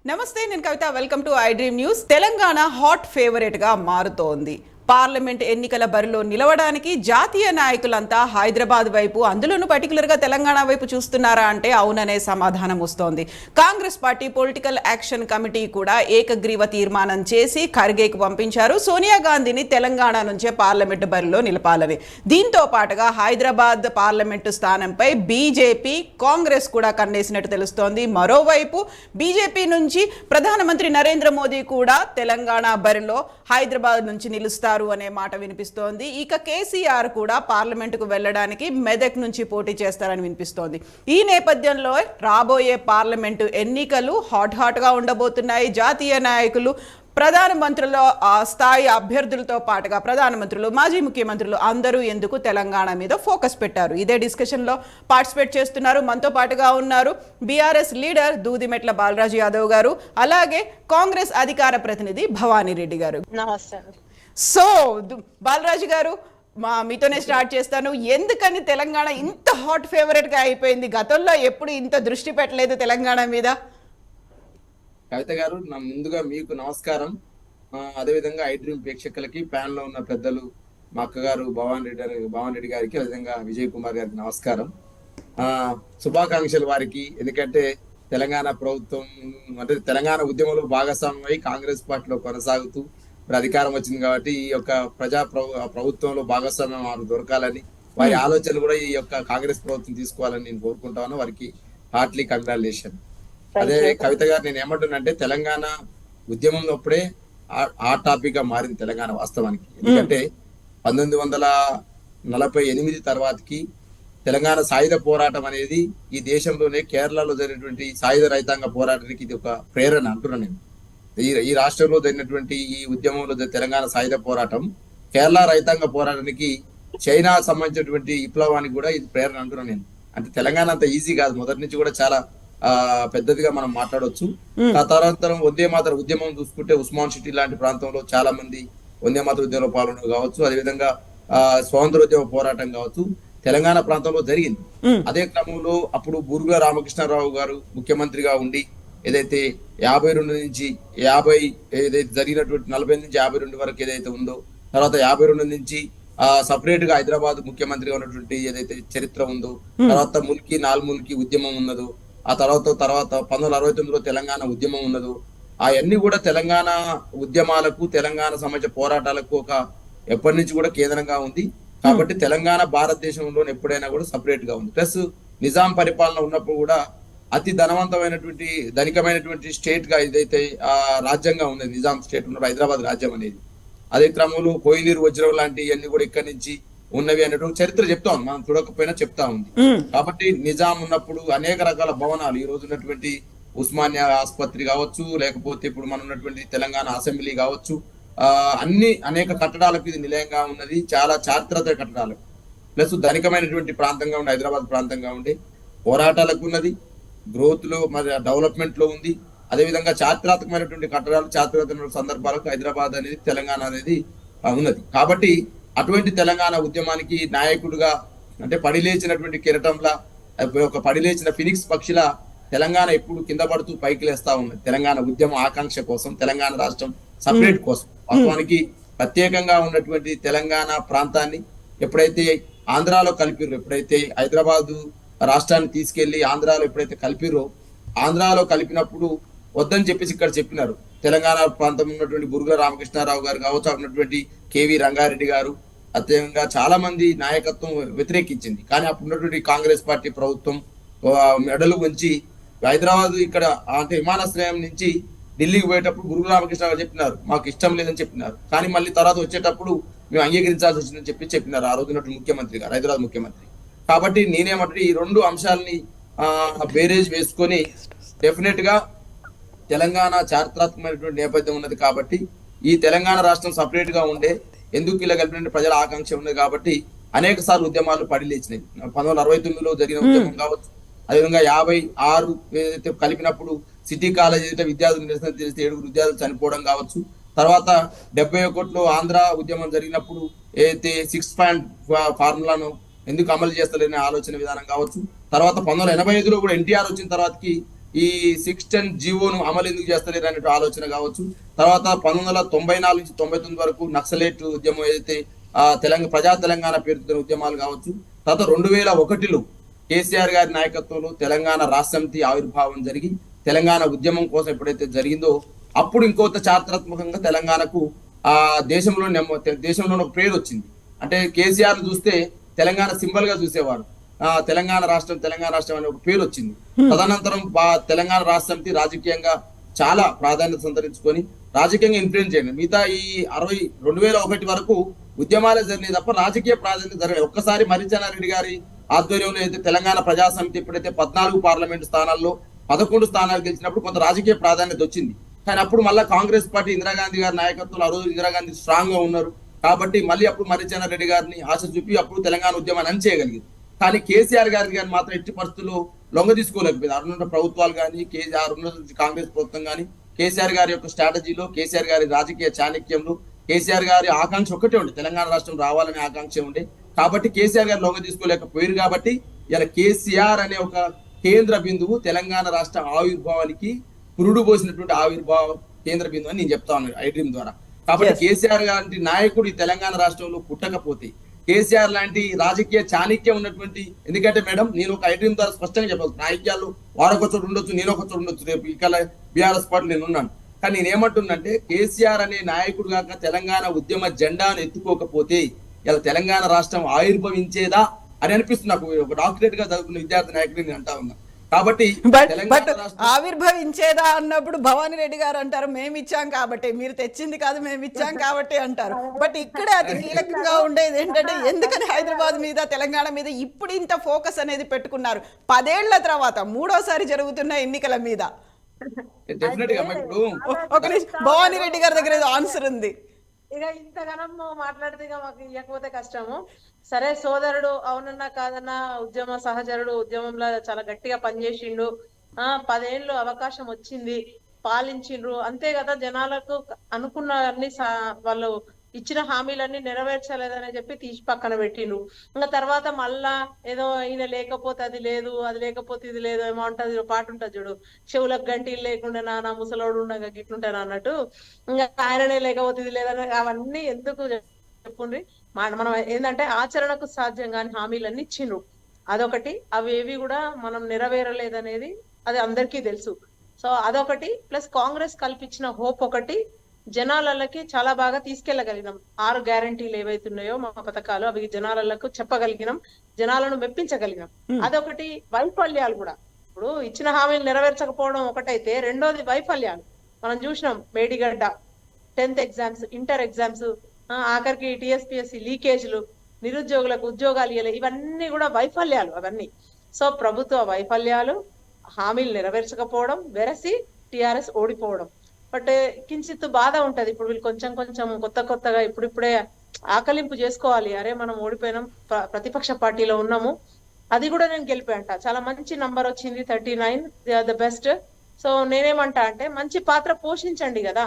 నమస్తే, నేను Kavitha. Welcome to I dream news. Telangana hot favourite గా మారుతోంది. పార్లమెంట్ ఎన్నికల బరిలో నిలవడానికి జాతీయ నాయకులంతా హైదరాబాద్ వైపు, అందులోనూ పర్టికులర్గా తెలంగాణ వైపు చూస్తున్నారా అంటే అవుననే సమాధానం వస్తోంది. Congress party political action committee కూడా ఏకగ్రీవ తీర్మానం చేసి ఖర్గేకు పంపించారు, సోనియా గాంధీని తెలంగాణ నుంచే పార్లమెంటు బరిలో నిలపాలని. దీంతో పాటుగా హైదరాబాద్ పార్లమెంటు స్థానంపై బీజేపీ, కాంగ్రెస్ కూడా కన్నేసినట్టు తెలుస్తోంది. మరోవైపు బీజేపీ నుంచి ప్రధానమంత్రి నరేంద్ర మోదీ కూడా తెలంగాణ బరిలో హైదరాబాద్ నుంచి నిలుస్తారు అనే మాట వినిపిస్తోంది. ఇక కేసీఆర్ కూడా పార్లమెంటుకు వెళ్ళడానికి మెదక్ నుంచి పోటీ చేస్తారని వినిపిస్తోంది. ఈ నేపథ్యంలో రాబోయే పార్లమెంటు ఎన్నికలు హాట్ గా ఉండబోతున్నాయి. జాతీయ నాయకులు, ప్రధానమంత్రుల స్థాయి అభ్యర్థులతో పాటుగా ప్రధానమంత్రులు, మాజీ ముఖ్యమంత్రులు అందరూ ఎందుకు తెలంగాణ మీద ఫోకస్ పెట్టారు. ఇదే డిస్కషన్లో పార్టిసిపేట్ చేస్తున్నారు. మనతో పాటుగా ఉన్నారు బీఆర్ఎస్ లీడర్ దూదిమెట్ల బాలరాజు యాదవ్ గారు, అలాగే కాంగ్రెస్ అధికార ప్రతినిధి భవానీ రెడ్డి గారు. నమస్తే. సో బాలరాజు గారు, మీతోనే స్టార్ట్ చేస్తాను. ఎందుకని తెలంగాణ ఇంత హాట్ ఫేవరెట్ గా అయిపోయింది? గతంలో ఎప్పుడు ఇంత దృష్టి పెట్టలేదు తెలంగాణ మీద. కవిత గారు, నా ముందుగా మీకు నమస్కారం. అదేవిధంగా ఐ డ్రీమ్ ప్రేక్షకులకి, ప్యాన్ లో ఉన్న పెద్దలు, మా అక్కగారు భవాన్ రెడ్డి గారికి, అదేవిధంగా విజయ్ కుమార్ గారికి నమస్కారం. శుభాకాంక్షలు వారికి. ఎందుకంటే తెలంగాణ ప్రభుత్వం అంటే తెలంగాణ ఉద్యమంలో భాగస్వామ్యమై కాంగ్రెస్ పార్టీలో కొనసాగుతూ ఇప్పుడు అధికారం వచ్చింది కాబట్టి ఈ యొక్క ప్రభుత్వంలో భాగస్వామ్యం వారు దొరకాలని, వారి ఆలోచనలు కూడా ఈ యొక్క కాంగ్రెస్ ప్రభుత్వం తీసుకోవాలని నేను కోరుకుంటాను. వారికి హార్ట్లీ కంగ్రాచులేషన్. అదే కవిత గారు, నేను ఏమంటున్నానంటే తెలంగాణ ఉద్యమంలో అప్పుడే ఆ టాపిక్ గా మారింది తెలంగాణ వాస్తవానికి. ఎందుకంటే 1948 తర్వాతకి తెలంగాణ సాయుధ పోరాటం అనేది ఈ దేశంలోనే కేరళలో జరిగినటువంటి సాయుధ రైతాంగ పోరాటానికి ఇది ఒక ప్రేరణ అంటున్నాను నేను. ఈ రాష్ట్రంలో జరిగినటువంటి ఈ ఉద్యమంలో తెలంగాణ సాయుధ పోరాటం కేరళ రైతాంగ పోరాటానికి, చైనా సంబంధించినటువంటి విప్లవానికి కూడా ఇది ప్రేరణ అంటున్నాను నేను. అంటే తెలంగాణ అంత ఈజీ కాదు, మొదటి నుంచి కూడా చాలా పెద్దదిగా మనం మాట్లాడవచ్చు. ఆ తదనంతరం వందే మాతర ఉద్యమం చూసుకుంటే ఉస్మాన్ సిటీ లాంటి ప్రాంతంలో చాలా మంది వందే మాతర ఉద్యమంలో పాల్గొనడం కావచ్చు, అదేవిధంగా స్వాతంత్రోద్యమ పోరాటం కావచ్చు తెలంగాణ ప్రాంతంలో జరిగింది. అదే క్రమంలో అప్పుడు బూరుగుల రామకృష్ణారావు గారు ముఖ్యమంత్రిగా ఉండి ఏదైతే 52 నుంచి 50 ఏదైతే జరిగినటువంటి 40 నుంచి 52 వరకు ఏదైతే ఉందో, తర్వాత 52 నుంచి సపరేట్ గా హైదరాబాద్ ముఖ్యమంత్రిగా ఉన్నటువంటి ఏదైతే చరిత్ర ఉందో, తర్వాత నాలుముల్కి ఉద్యమం ఉన్నదో, ఆ తర్వాత 1969లో తెలంగాణ ఉద్యమం ఉన్నదో, అవన్నీ కూడా తెలంగాణ ఉద్యమాలకు, తెలంగాణ సంబంధించిన పోరాటాలకు ఒక ఎప్పటి నుంచి కూడా కేంద్రంగా ఉంది. కాబట్టి తెలంగాణ భారతదేశంలో ఎప్పుడైనా కూడా సపరేట్ గా ఉంది. ప్లస్ నిజాం పరిపాలన ఉన్నప్పుడు కూడా అతి ధనికమైనటువంటి స్టేట్ గా ఏదైతే రాజ్యంగా ఉంది నిజాం స్టేట్ ఉన్నప్పుడు హైదరాబాద్ రాజ్యం అనేది. అదే క్రమంలో కోహినూర్ వజ్రం లాంటి అన్ని కూడా ఇక్కడి నుంచి ఉన్నవి అనేటువంటి చరిత్ర చెప్తా ఉంది, మనం చూడకపోయినా చెప్తా ఉంది. కాబట్టి నిజాం ఉన్నప్పుడు అనేక రకాల భవనాలు, ఈ రోజు ఉన్నటువంటి ఉస్మానియా ఆసుపత్రి కావచ్చు, లేకపోతే ఇప్పుడు మనం ఉన్నటువంటి తెలంగాణ అసెంబ్లీ కావచ్చు, అనేక కట్టడాలకు ఇది నిలయంగా ఉన్నది. చాలా చారిత్రక కట్టడాలు, ప్లస్ ధనికమైనటువంటి ప్రాంతంగా ఉండే హైదరాబాద్ ప్రాంతంగా ఉండే పోరాటాలకు ఉన్నది, గ్రోత్ లో మరి డెవలప్మెంట్ లో ఉంది. అదేవిధంగా చారిత్రాత్మకమైనటువంటి కట్టడాలు, చారిత్రాత్మక సందర్భాలకు హైదరాబాద్ అనేది, తెలంగాణ అనేది ఉన్నది. కాబట్టి అటువంటి తెలంగాణ ఉద్యమానికి నాయకుడుగా, అంటే పడిలేచినటువంటి కిరటంలా, ఒక పడిలేచిన ఫినిక్స్ పక్షిలా తెలంగాణ ఎప్పుడు కింద పడుతూ పైకి లేస్తా ఉన్నది. తెలంగాణ ఉద్యమ ఆకాంక్ష కోసం, తెలంగాణ రాష్ట్రం సపరేట్ కోసం, వాస్తవానికి ప్రత్యేకంగా ఉన్నటువంటి తెలంగాణ ప్రాంతాన్ని ఎప్పుడైతే ఆంధ్రాలో కలిపిర్రో, ఎప్పుడైతే హైదరాబాదు రాష్ట్రాన్ని తీసుకెళ్లి ఆంధ్రాలో ఎప్పుడైతే కలిపిర్రో, ఆంధ్రాలో కలిపినప్పుడు వద్దని చెప్పేసి ఇక్కడ చెప్పినారు. తెలంగాణ ప్రాంతం ఉన్నటువంటి బురుగుల రామకృష్ణారావు గారు కావచ్చు, ఉన్నటువంటి కేవీ రంగారెడ్డి గారు, అదేవిధంగా చాలా మంది నాయకత్వం వ్యతిరేకించింది. కానీ అప్పుడు ఉన్నటువంటి కాంగ్రెస్ పార్టీ ప్రభుత్వం మెడలు ఉంచి హైదరాబాద్ ఇక్కడ అంటే విమానాశ్రయం నుంచి ఢిల్లీకి పోయేటప్పుడు బురుగుల రామకృష్ణారావు చెప్పినారు మాకు ఇష్టం లేదని చెప్పినారు. కానీ మళ్ళీ తర్వాత వచ్చేటప్పుడు మేము అంగీకరించాల్సి వచ్చిందని చెప్పినారు ఆ రోజు ఉన్నటువంటి ముఖ్యమంత్రి గారు, హైదరాబాద్ ముఖ్యమంత్రి. కాబట్టి నేనేమంటే ఈ రెండు అంశాలని బేరేజ్ వేసుకొని డెఫినెట్ గా తెలంగాణ చారిత్రాత్మకమైనటువంటి నేపథ్యం ఉన్నది. కాబట్టి ఈ తెలంగాణ రాష్ట్రం సపరేట్ గా ఉండే, ఎందుకు ఇలా కలిపిన ప్రజల ఆకాంక్ష ఉన్నది. కాబట్టి అనేక సార్లు ఉద్యమాలు పడిలేచినాయి. 1969లో జరిగిన ఉద్యమం కావచ్చు, అదేవిధంగా 56 ఏదైతే కలిపినప్పుడు సిటీ కాలేజ్ ఏదైతే విద్యార్థులు నిరసన తెలిస్తే 7 విద్యార్థులు చనిపోవడం కావచ్చు, తర్వాత 71లో ఆంధ్ర ఉద్యమం జరిగినప్పుడు ఏదైతే 6 పాయింట్ ఫార్ములాను ఎందుకు అమలు చేస్తలేని ఆలోచన విధానం కావచ్చు, తర్వాత 1985లో కూడా ఎన్టీఆర్ వచ్చిన తర్వాతకి ఈ 610 జీవోను అమలు ఎందుకు చేస్తలేరు అనే ఆలోచన కావచ్చు. తర్వాత 1994 నుంచి 99 వరకు నక్సలైట్ ఉద్యమం ఏదైతే ప్రజా తెలంగాణ పేరుతో ఉద్యమాలు కావచ్చు. తర్వాత 2001లో కేసీఆర్ గారి నాయకత్వంలో తెలంగాణ రాష్ట్ర సమితి ఆవిర్భావం జరిగి తెలంగాణ ఉద్యమం కోసం ఎప్పుడైతే జరిగిందో అప్పుడు ఇంకొంత చారిత్రాత్మకంగా తెలంగాణకు దేశంలో ఒక పేరు వచ్చింది. అంటే కేసీఆర్ చూస్తే తెలంగాణ సింబల్ గా చూసేవారు. తెలంగాణ రాష్ట్రం అనే ఒక పేరు వచ్చింది. తదనంతరం తెలంగాణ రాష్ట్ర సమితి రాజకీయంగా చాలా ప్రాధాన్యత సంతరించుకొని రాజకీయంగా ఇన్ఫ్లుయెన్స్ చేయండి. మిగతా ఈ 2001 వరకు ఉద్యమాలే జరిగినాయి తప్ప రాజకీయ ప్రాధాన్యత జరగలేదు. ఒక్కసారి మర్రిచెన్నారెడ్డి గారి ఆధ్వర్యంలో అయితే తెలంగాణ ప్రజా సమితి ఎప్పుడైతే 14 పార్లమెంట్ స్థానాల్లో 11 స్థానాలు గెలిచినప్పుడు కొంత రాజకీయ ప్రాధాన్యత వచ్చింది. కానీ అప్పుడు మళ్ళీ కాంగ్రెస్ పార్టీ ఇందిరాగాంధీ గారి నాయకత్వంలో ఆ రోజు ఇందిరాగాంధీ స్ట్రాంగ్ గా ఉన్నారు కాబట్టి మళ్ళీ అప్పుడు మర్రిచెన్నారెడ్డి గారిని ఆశ చూపి అప్పుడు తెలంగాణ ఉద్యమాన్ని అణచేయగలిగింది. కానీ కేసీఆర్ గారి మాత్రం ఎట్టి పరిస్థితుల్లో లొంగ తీసుకోలేకపోయింది. అరుణ ప్రభుత్వాలు కానీ కాంగ్రెస్ ప్రభుత్వం కానీ కేసీఆర్ గారి యొక్క స్ట్రాటజీలో, కేసీఆర్ గారి రాజకీయ చాణక్యంలో కేసీఆర్ గారి ఆకాంక్ష ఒక్కటే ఉండే, తెలంగాణ రాష్ట్రం రావాలనే ఆకాంక్ష ఉండే. కాబట్టి కేసీఆర్ గారు లొంగ తీసుకోలేకపోయారు. కాబట్టి ఇలా కేసీఆర్ అనే ఒక కేంద్ర బిందువు తెలంగాణ రాష్ట్ర ఆవిర్భావానికి పురుడు పోసినటువంటి ఆవిర్భావ కేంద్ర బిందువు అని నేను చెప్తా ఉన్నాను ఐ డ్రీమ్ ద్వారా. కాబట్టి కేసీఆర్ లాంటి నాయకుడు ఈ తెలంగాణ రాష్ట్రంలో పుట్టకపోతే, కేసీఆర్ లాంటి రాజకీయ చాణక్యం ఉన్నటువంటి, ఎందుకంటే మేడం నేను ఒక ఐ డ్రీమ్ ద్వారా స్పష్టంగా చెప్పాలి, రాజకీయాల్లో వారొక చోటు ఉండొచ్చు, నేను ఒక చోటు ఉండొచ్చు, రేపు ఇక్కడ బీఆర్ఎస్ పార్టీ నేను ఉన్నాను. కానీ నేనేమంటున్నంటే కేసీఆర్ అనే నాయకుడు కాక తెలంగాణ ఉద్యమ జెండాను ఎత్తుకోకపోతే ఇలా తెలంగాణ రాష్ట్రం ఆవిర్భవించేదా అని అనిపిస్తుంది నాకు. ఒక డాక్టరేట్ గా చదువుకున్న విద్యార్థి నాయకుడు నేను అంటా ఉన్నా. కాబట్టి ఆవిర్భవించేదా అన్నప్పుడు భవానీ రెడ్డి గారు అంటారు మేము ఇచ్చాం కాబట్టి, మీరు తెచ్చింది కాదు మేము ఇచ్చాం కాబట్టి అంటారు. బట్ ఇక్కడే అతి కీలకంగా ఉండేది ఏంటంటే ఎందుకని హైదరాబాద్ మీద తెలంగాణ మీద ఇప్పుడు ఇంత ఫోకస్ అనేది పెట్టుకున్నారు 10 ఏళ్ల తర్వాత మూడోసారి జరుగుతున్న ఎన్నికల మీద? ఒక భవానీ రెడ్డి గారి దగ్గర ఏదో ఆన్సర్ ఉంది. ఇక ఇంతగానం మాట్లాడితే ఇక మాకు ఇవ్వకపోతే కష్టము. సరే సోదరుడు అవునన్నా కాదన్నా ఉద్యమ సహచరుడు, ఉద్యమంలో చాలా గట్టిగా పనిచేసిండు, 10 ఏళ్ళు అవకాశం వచ్చింది, పాలించిండ్రు అంతే కదా. జనాలకు అనుకున్న అన్ని వాళ్ళు ఇచ్చిన హామీలన్నీ నెరవేర్చలేదని చెప్పి తీసి పక్కన పెట్టిండ్రు. ఇంకా తర్వాత మళ్ళా ఏదో ఈయన లేకపోతే అది లేదు, అది లేకపోతే ఇది లేదు, ఏమో ఉంటది పాట ఉంటది చూడు, చెవులకు గంటీలు లేకుండా నా ముసలోడు ఉండగా గిట్లుంటాను అన్నట్టు. ఇంకా ఆయననే లేకపోతే ఇది లేదని అవన్నీ ఎందుకు చెప్పుండ్రి. మనం ఏంటంటే ఆచరణకు సాధ్యం కాని హామీలన్నీ ఇచ్చిండ్రు, అదొకటి. అవి ఏవి కూడా మనం నెరవేరలేదనేది అది అందరికీ తెలుసు. సో అదొకటి. ప్లస్ కాంగ్రెస్ కల్పించిన హోప్ ఒకటి, జనాలకి చాలా బాగా తీసుకెళ్లగలిగినాం. 6 గ్యారంటీలు ఏవైతున్నాయో మా పథకాలు అవి జనాలకు చెప్పగలిగినాం, జనాలను మెప్పించగలిగినాం. అదొకటి. వైఫల్యాలు కూడా ఇప్పుడు ఇచ్చిన హామీలు నెరవేర్చకపోవడం ఒకటైతే, రెండోది వైఫల్యాలు మనం చూసినాం. Medigadda, 10th exams, inter exams, ఆఖరికి టీఎస్పీఎస్సీ లీకేజ్లు, నిరుద్యోగులకు ఉద్యోగాలు ఇవ్వలే, ఇవన్నీ కూడా వైఫల్యాలు అవన్నీ. సో ప్రభుత్వ వైఫల్యాలు, హామీలు నెరవేర్చకపోవడం, వెరసి టిఆర్ఎస్ ఓడిపోవడం. బట్ కించిత్ బాధ ఉంటది. ఇప్పుడు వీళ్ళు కొంచెం కొత్తగా ఇప్పుడిప్పుడే ఆకలింపు చేసుకోవాలి. అరే మనం ఓడిపోయినాం, ప్రతిపక్ష పార్టీలో ఉన్నాము, అది కూడా నేను గెలిపాయంట. చాలా మంచి నంబర్ వచ్చింది 39, they are the best. So నేనేమంటా అంటే మంచి పాత్ర పోషించండి కదా.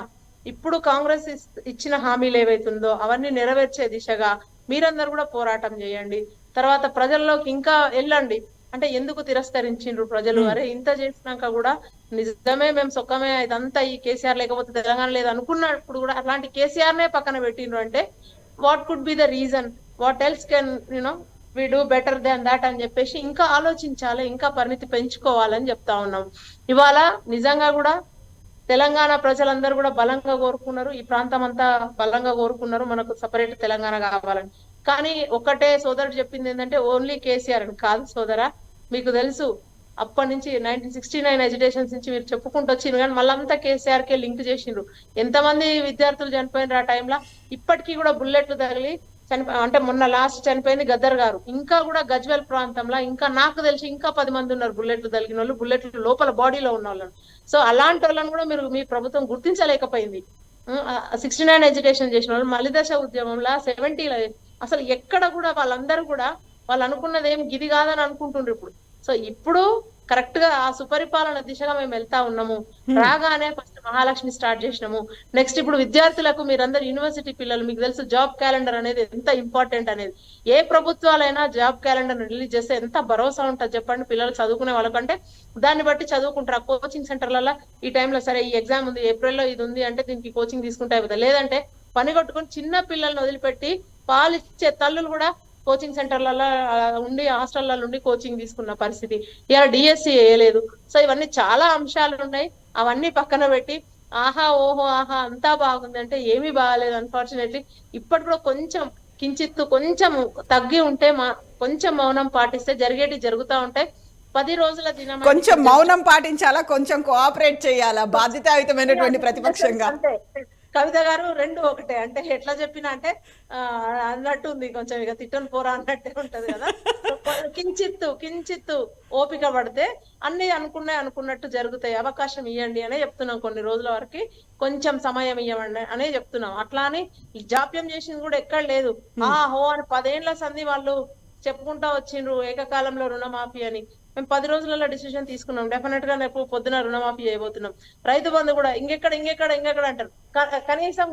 ఇప్పుడు కాంగ్రెస్ ఇచ్చిన హామీలు ఏవైతుందో అవన్నీ నెరవేర్చే దిశగా మీరందరూ కూడా పోరాటం చేయండి. తర్వాత ప్రజల్లోకి ఇంకా వెళ్ళండి. అంటే ఎందుకు తిరస్కరించిండ్రు ప్రజలు, అరే ఇంత చేసినాక కూడా నిజమే మేము సొక్కమే ఇదంతా ఈ కేసీఆర్ లేకపోతే తెలంగాణ లేదు అనుకున్నప్పుడు కూడా అట్లాంటి కేసీఆర్ నే పక్కన పెట్టిండ్రు అంటే what could be the reason, what else can you know we do better than that అని చెప్పేసి ఇంకా ఆలోచించాలి, ఇంకా పరిణితి పెంచుకోవాలని చెప్తా ఉన్నాం. ఇవాళ నిజంగా కూడా తెలంగాణ ప్రజలందరూ కూడా బలంగా కోరుకున్నారు, ఈ ప్రాంతం అంతా బలంగా కోరుకున్నారు మనకు సపరేట్ తెలంగాణ కావాలని. కానీ ఒకటే సోదరుడు చెప్పింది ఏంటంటే ఓన్లీ కేసీఆర్ అని కాదు సోదరా. మీకు తెలుసు అప్పటి నుంచి 1969 ఎడ్యుకేషన్స్ నుంచి మీరు చెప్పుకుంటూ వచ్చిండ్రు, కానీ మళ్ళంతా కేసీఆర్ కే లింక్ చేసిండ్రు. ఎంతమంది విద్యార్థులు చనిపోయినారు ఆ టైంలో, ఇప్పటికీ కూడా బుల్లెట్లు తగిలి అంటే మొన్న లాస్ట్ చనిపోయింది గద్దర్ గారు. ఇంకా కూడా గజ్వెల్ ప్రాంతంలో ఇంకా నాకు తెలిసి ఇంకా 10 మంది ఉన్నారు బుల్లెట్లు తగిలిన వాళ్ళు, బుల్లెట్లు లోపల బాడీలో ఉన్న వాళ్ళని. సో అలాంటి వాళ్ళని కూడా మీ ప్రభుత్వం గుర్తించలేకపోయింది. 69 ఎడ్యుకేషన్ చేసిన వాళ్ళు, మలిదశ ఉద్యమంలో 70లో అసలు ఎక్కడ కూడా వాళ్ళందరూ కూడా వాళ్ళు అనుకున్నది ఏం గిది కాదని అనుకుంటుండ్రు ఇప్పుడు. సో ఇప్పుడు కరెక్ట్ గా ఆ సుపరిపాలన దిశగా మేము వెళ్తా ఉన్నాము. రాగానే ఫస్ట్ మహాలక్ష్మి స్టార్ట్ చేసినాము. నెక్స్ట్ ఇప్పుడు విద్యార్థులకు, మీరందరూ యూనివర్సిటీ పిల్లలు, మీకు తెలుసు జాబ్ క్యాలెండర్ అనేది ఎంత ఇంపార్టెంట్ అనేది. ఏ ప్రభుత్వాలైనా జాబ్ క్యాలెండర్ రిలీజ్ చేస్తే ఎంత భరోసా ఉంటుంది చెప్పండి పిల్లలు చదువుకునే వాళ్ళకంటే. దాన్ని బట్టి చదువుకుంటారు. కోచింగ్ సెంటర్లలో ఈ టైంలో సరే ఈ ఎగ్జామ్ ఉంది, ఏప్రిల్లో ఇది ఉంది అంటే దీనికి కోచింగ్ తీసుకుంటే అయిపోతుంది. లేదంటే పని కొట్టుకొని చిన్న పిల్లల్ని వదిలిపెట్టి పాలిచ్చే తల్లులు కూడా కోచింగ్ సెంటర్లలో ఉండి, హాస్టళ్లలో ఉండి కోచింగ్ తీసుకున్న పరిస్థితి. ఇలా డిఎస్సి వేయలేదు. సో ఇవన్నీ చాలా అంశాలు ఉన్నాయి. అవన్నీ పక్కన పెట్టి ఆహా ఓహో ఆహా అంతా బాగుంది అంటే ఏమీ బాగాలేదు. అన్ఫార్చునేట్లీ ఇప్పటి కూడా కొంచెం కించిత్తు కొంచెం తగ్గి ఉంటే, కొంచెం మౌనం పాటిస్తే జరిగేటి జరుగుతూ ఉంటాయి. 10 రోజుల దినం కొంచెం మౌనం పాటించాలా, కొంచెం కోఆపరేట్ చేయాలా బాధ్యతాయుతమైనటువంటి ప్రతిపక్షంగా? అంటే కవిత గారు రెండు ఒకటే. అంటే ఎట్లా చెప్పినా అంటే అన్నట్టు ఉంది, కొంచెం ఇక తిట్టను పోరా అన్నట్టే ఉంటది కదా. కించిత్తు ఓపిక పడితే అన్ని అనుకున్నట్టు జరుగుతాయి. అవకాశం ఇవ్వండి అనే చెప్తున్నాం. కొన్ని రోజుల వరకు కొంచెం సమయం ఇవ్వండి అనే చెప్తున్నాం. అట్లా అని జాప్యం చేసింది కూడా ఎక్కడ లేదు. హో అని 10 ఏళ్ల సంధి వాళ్ళు చెప్పుకుంటా వచ్చిండ్రు ఏకకాలంలో రుణమాఫీ అని. మేము 10 రోజులలో డిసిషన్ తీసుకున్నాం. డెఫినెట్ గా రేపు పొద్దున రుణమాఫీ చేయబోతున్నాం. రైతు బంధు కూడా ఇంకెక్కడ అంటారు. కనీసం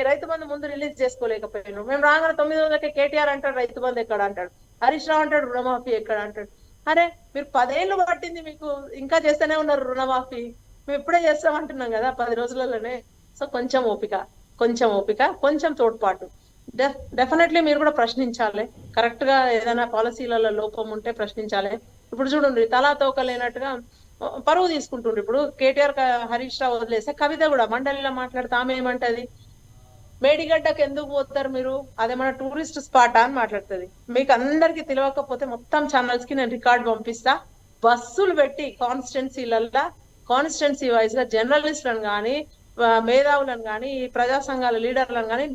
రైతు బంధు ముందు రిలీజ్ చేసుకోలేకపోయినారు. మేము రాగానే 9 రోజులకి కేటీఆర్ అంటాడు రైతు బంధు ఎక్కడ అంటాడు, హరీష్ రావు అంటాడు రుణమాఫీ ఎక్కడ అంటాడు. అరే మీరు 10 ఏళ్ళు పట్టింది, మీకు ఇంకా చేస్తూనే ఉన్నారు రుణమాఫీ. మేము ఇప్పుడే చేస్తామంటున్నాం కదా 10 రోజులలోనే. సో కొంచెం ఓపిక, కొంచెం తోడ్పాటు. డెఫినెట్లీ మీరు కూడా ప్రశ్నించాలి. కరెక్ట్ గా ఏదైనా పాలసీలలో లోపం ఉంటే ప్రశ్నించాలి. ఇప్పుడు చూడండి తలా తోక లేనట్టుగా పరువు తీసుకుంటుండ్రు. ఇప్పుడు కేటీఆర్ హరీష్ రావు వదిలేస్తే కవిత కూడా మండలిలో మాట్లాడితే ఆమె ఏమంటది, మేడిగడ్డకు ఎందుకు పోతారు మీరు, అదేమన్నా టూరిస్ట్ స్పాట్ అని మాట్లాడుతుంది. మీకు అందరికి తెలియకపోతే మొత్తం ఛానల్స్ కి నేను రికార్డ్ పంపిస్తా. బస్సులు పెట్టి కాన్స్టిట్యున్సీ వైజ్ గా జర్నలిస్టులను కానీ, మేధావులను కానీ, ప్రజా సంఘాల లీడర్లను కానీ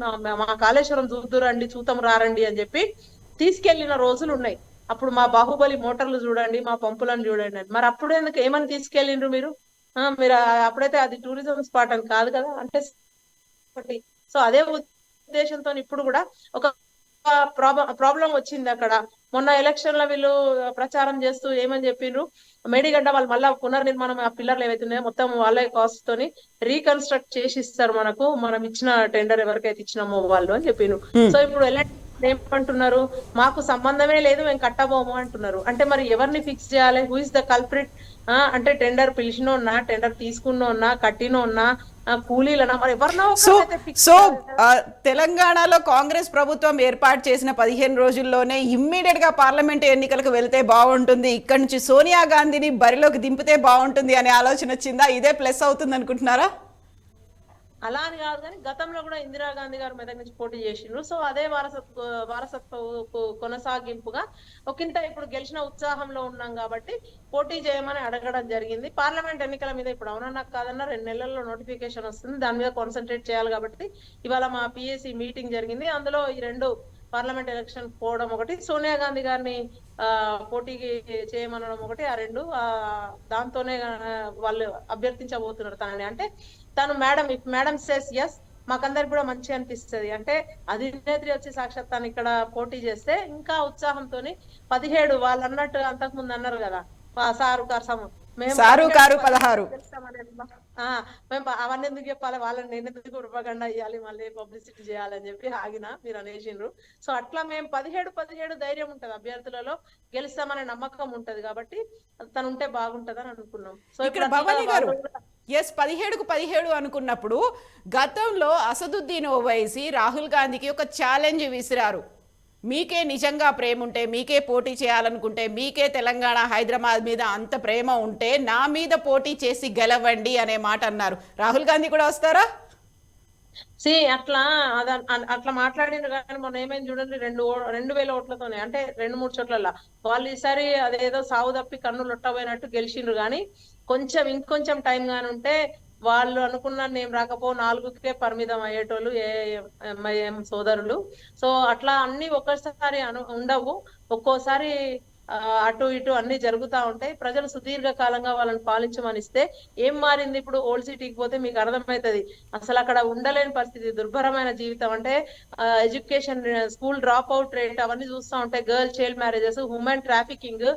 మా కాళేశ్వరం చూద్దురండి, చూతం రారండి అని చెప్పి తీసుకెళ్లిన రోజులు ఉన్నాయి. అప్పుడు మా బాహుబలి మోటార్లు చూడండి, మా పంపులను చూడండి. మరి అప్పుడు ఎందుకు ఏమని తీసుకెళ్ళిండ్రు మీరు? అప్పుడైతే అది టూరిజం స్పాట్ అని కాదు కదా. అంటే సో అదే ఉద్దేశంతో ఇప్పుడు కూడా ఒక ప్రాబ్లం వచ్చింది అక్కడ. మొన్న ఎలక్షన్ లో వీళ్ళు ప్రచారం చేస్తూ ఏమని చెప్పిండ్రు, మేడిగడ్డ వాళ్ళు మళ్ళా పునర్నిర్మాణం ఆ పిల్లర్లు ఏవైతున్నాయో మొత్తం వాళ్ళే కాస్ట్ తోని రీకన్స్ట్రక్ట్ చేసి ఇస్తారు మనకు, మనం ఇచ్చిన టెండర్ ఎవరికైతే ఇచ్చినామో వాళ్ళు అని చెప్పిండ్రు. సో ఇప్పుడు ఏమంటున్నారు, మాకు సంబంధమే లేదు, మేము కట్టబోము అంటున్నారు. అంటే మరి ఎవరిని ఫిక్స్ చేయాలి, హూ ఇస్ ద కల్ప్రిట్? అంటే టెండర్ పిలిచినోన్నా, టెండర్ తీసుకున్నోన్నా, కట్టినోన్నా, కూలీలనా, మరి ఎవరినో సో తెలంగాణలో కాంగ్రెస్ ప్రభుత్వం ఏర్పాటు చేసిన 15 రోజుల్లోనే ఇమ్మీడియట్ గా పార్లమెంట్ ఎన్నికలకు వెళ్తే బాగుంటుంది, ఇక్కడ నుంచి సోనియా గాంధీని బరిలోకి దింపితే బాగుంటుంది అనే ఆలోచన వచ్చిందా? ఇదే ప్లస్ అవుతుంది అనుకుంటున్నారా? అలా అని కాదు, కానీ గతంలో కూడా ఇందిరాగాంధీ గారు మెదక్ నుంచి పోటీ చేసిండ్రు. సో అదే వారసత్వ కొనసాగింపుగా ఒకంత ఇప్పుడు గెలిచిన ఉత్సాహంలో ఉన్నాం కాబట్టి పోటీ చేయమని అడగడం జరిగింది. పార్లమెంట్ ఎన్నికల మీద ఇప్పుడు అవునన్నా కాదన్నా 2 నెలల్లో నోటిఫికేషన్ వస్తుంది, దాని మీద కాన్సన్ట్రేట్ చేయాలి. కాబట్టి ఇవాళ మా పిఎస్సి మీటింగ్ జరిగింది. అందులో ఈ 2 పార్లమెంట్ ఎలక్షన్ పోవడం ఒకటి, సోనియా గాంధీ గారిని పోటీకి చేయమనడం ఒకటి, ఆ 2 దాంతోనే వాళ్ళు అభ్యర్థించబోతున్నారు తనని. అంటే తను మేడం సేస్ ఎస్, మాకందరికి కూడా మంచి అనిపిస్తుంది. అంటే అధినేత్రి వచ్చి సాక్షాత్ తను ఇక్కడ పోటీ చేస్తే ఇంకా ఉత్సాహంతో 17 వాళ్ళు అన్నట్టు అంతకు ముందు అన్నారు కదా సారు కారు 16 మేము అవన్నీ ఎందుకు చెప్పాలి, వాళ్ళని నేను ఎందుకు ప్రొపగండా ఇవ్వాలి, మళ్ళీ పబ్లిసిటీ చేయాలని చెప్పి ఆగిన మీరు అనేసిండ్రు. సో అట్లా మేము 17 ధైర్యం ఉంటది అభ్యర్థులలో, గెలుస్తామనే నమ్మకం ఉంటది. కాబట్టి తను ఉంటే బాగుంటదని అనుకున్నాం. సో ఇక్కడ భవానీ గారు 17కు 17 అనుకున్నప్పుడు గతంలో అసదుద్దీన్ ఓవైసీ రాహుల్ గాంధీకి ఒక ఛాలెంజ్ విసిరారు. మీకే నిజంగా ప్రేమ ఉంటే, మీకే పోటీ చేయాలనుకుంటే, మీకే తెలంగాణ హైదరాబాద్ మీద అంత ప్రేమ ఉంటే నా మీద పోటీ చేసి గెలవండి అనే మాట అన్నారు. రాహుల్ గాంధీ కూడా వస్తారా? అట్లా మాట్లాడిండ్రు. కానీ మొన్న ఏమైంది చూడండి, 2,000 ఓట్లతోనే, అంటే 2-3 చోట్ల వాళ్ళు ఈసారి అదేదో సాగు తప్పి కన్ను లొట్టబోయినట్టు గెలిచిండ్రు. కానీ ఇంకొంచెం టైం గాని ఉంటే వాళ్ళు అనుకున్న నేమ్ రాకపో 4కే పరిమితం అయ్యేటోళ్ళు ఏఎం సోదరులు. సో అట్లా అన్ని ఒక్కసారి ఉండవు, ఒక్కోసారి అటు ఇటు అన్ని జరుగుతూ ఉంటాయి. ప్రజలు సుదీర్ఘ కాలంగా వాళ్ళని పాలించమని ఇస్తే ఏం మారింది? ఇప్పుడు ఓల్డ్ సిటీకి పోతే మీకు అర్థమవుతుంది, అసలు అక్కడ ఉండలేని పరిస్థితి, దుర్భరమైన జీవితం. అంటే education, school drop out rate అవన్నీ చూస్తూ ఉంటాయి, girl child marriages, human trafficking,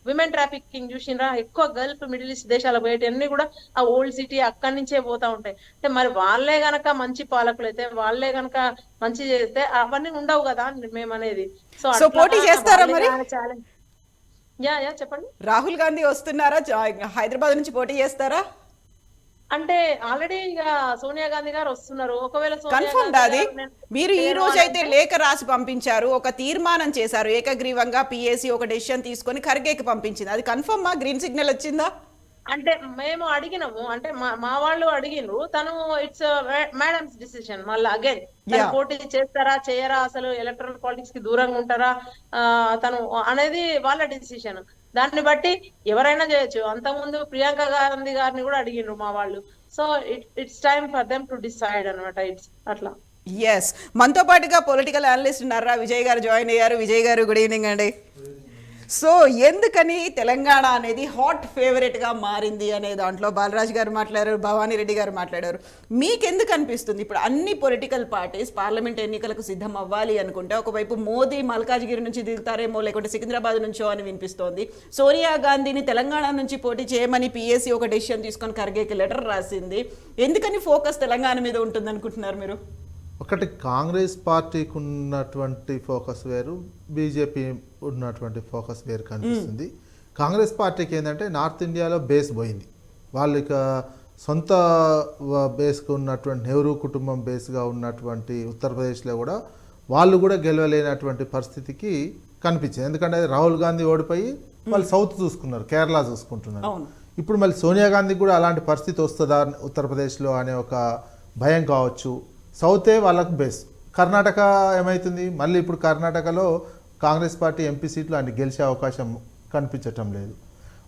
women trafficking చూసినరా, ఎక్కువ గల్ఫ్ మిడిల్ ఈస్ట్ దేశాలకు పోయేటన్ని కూడా ఆ ఓల్డ్ సిటీ అక్కడి నుంచే పోతా ఉంటాయి. అంటే మరి వాళ్ళే గనక మంచి పాలకులు అయితే, వాళ్ళే గనక మంచి చేస్తే అవన్నీ ఉండవు కదా మేము అనేది. సో పోటీ చేస్తారా మరి? యా చెప్పండి. రాహుల్ గాంధీ వస్తున్నారా? హైదరాబాద్ నుంచి పోటీ చేస్తారా? అంటే ఆల్రెడీ ఇక సోనియా గాంధీ గారు వస్తున్నారు. ఒకవేళ కన్ఫర్మ్ అది మీరు ఈ రోజు అయితే లేఖ రాసి పంపించారు, ఒక తీర్మానం చేశారు ఏకగ్రీవంగా, పిఏసి ఒక డెసిషన్ తీసుకొని ఖర్గేకి పంపించింది, అది కన్ఫర్మా? గ్రీన్ సిగ్నల్ వచ్చిందా? అంటే మేము అడిగినాము, అంటే మా వాళ్ళు అడిగినారు, తను ఇట్స్ మేడమ్స్ డిసిషన్. మళ్ళీ అగైన్ పోటీ చేస్తారా చేయరా, అసలు ఎలక్ట్రల్ పాలిటిక్స్ కి దూరంగా ఉంటారా తను అనేది వాళ్ళ డిసిషన్. దాన్ని బట్టి ఎవరైనా చేయొచ్చు. అంతకుముందు ప్రియాంక గాంధీ గారిని కూడా అడిగినారు మా వాళ్ళు. So it's time for them to decide అనమాట. ఇట్స్ అట్లా. ఎస్, మనతో పాటుగా పొలిటికల్ అనలిస్ట్ ఉన్నారా, విజయ్ గారు జాయిన్ అయ్యారు. విజయ్ గారు గుడ్ ఈవినింగ్ అండి. సో ఎందుకని తెలంగాణ అనేది హాట్ ఫేవరెట్గా మారింది అనే దాంట్లో బాలరాజ్ గారు మాట్లాడారు, భవానీ రెడ్డి గారు మాట్లాడారు. మీకెందుకు అనిపిస్తుంది ఇప్పుడు అన్ని పొలిటికల్ పార్టీస్ పార్లమెంట్ ఎన్నికలకు సిద్ధం అవ్వాలి అనుకుంటే ఒకవైపు మోదీ మల్కాజ్గిరి నుంచి దిగుతారేమో, లేకుంటే సికింద్రాబాద్ నుంచో అని వినిపిస్తోంది. సోనియా గాంధీని తెలంగాణ నుంచి పోటీ చేయమని పిఎస్సి ఒక డెసిషన్ తీసుకొని ఖర్గేకి లెటర్ రాసింది. ఎందుకని ఫోకస్ తెలంగాణ మీద ఉంటుంది అనుకుంటున్నారు మీరు? ఒకటి, కాంగ్రెస్ పార్టీకి ఉన్నటువంటి ఫోకస్ వేరు, బీజేపీ ఉన్నటువంటి ఫోకస్ వేరు కనిపిస్తుంది. కాంగ్రెస్ పార్టీకి ఏంటంటే నార్త్ ఇండియాలో బేస్ పోయింది. వాళ్ళకి సొంత బేస్గా ఉన్నటువంటి నెహ్రూ కుటుంబం బేస్గా ఉన్నటువంటి ఉత్తరప్రదేశ్లో కూడా వాళ్ళు కూడా గెలవలేనటువంటి పరిస్థితికి కనిపించింది. ఎందుకంటే రాహుల్ గాంధీ ఓడిపోయి వాళ్ళు సౌత్ చూసుకున్నారు, కేరళ చూసుకుంటున్నారు. ఇప్పుడు మళ్ళీ సోనియా గాంధీ కూడా అలాంటి పరిస్థితి వస్తుందా ఉత్తరప్రదేశ్లో అనే ఒక భయం కావచ్చు. సౌతే వాళ్ళకు బేస్. కర్ణాటక ఏమవుతుంది, మళ్ళీ ఇప్పుడు కర్ణాటకలో కాంగ్రెస్ పార్టీ ఎంపీ సీట్లు అన్ని గెలిచే అవకాశం కనిపించటం లేదు.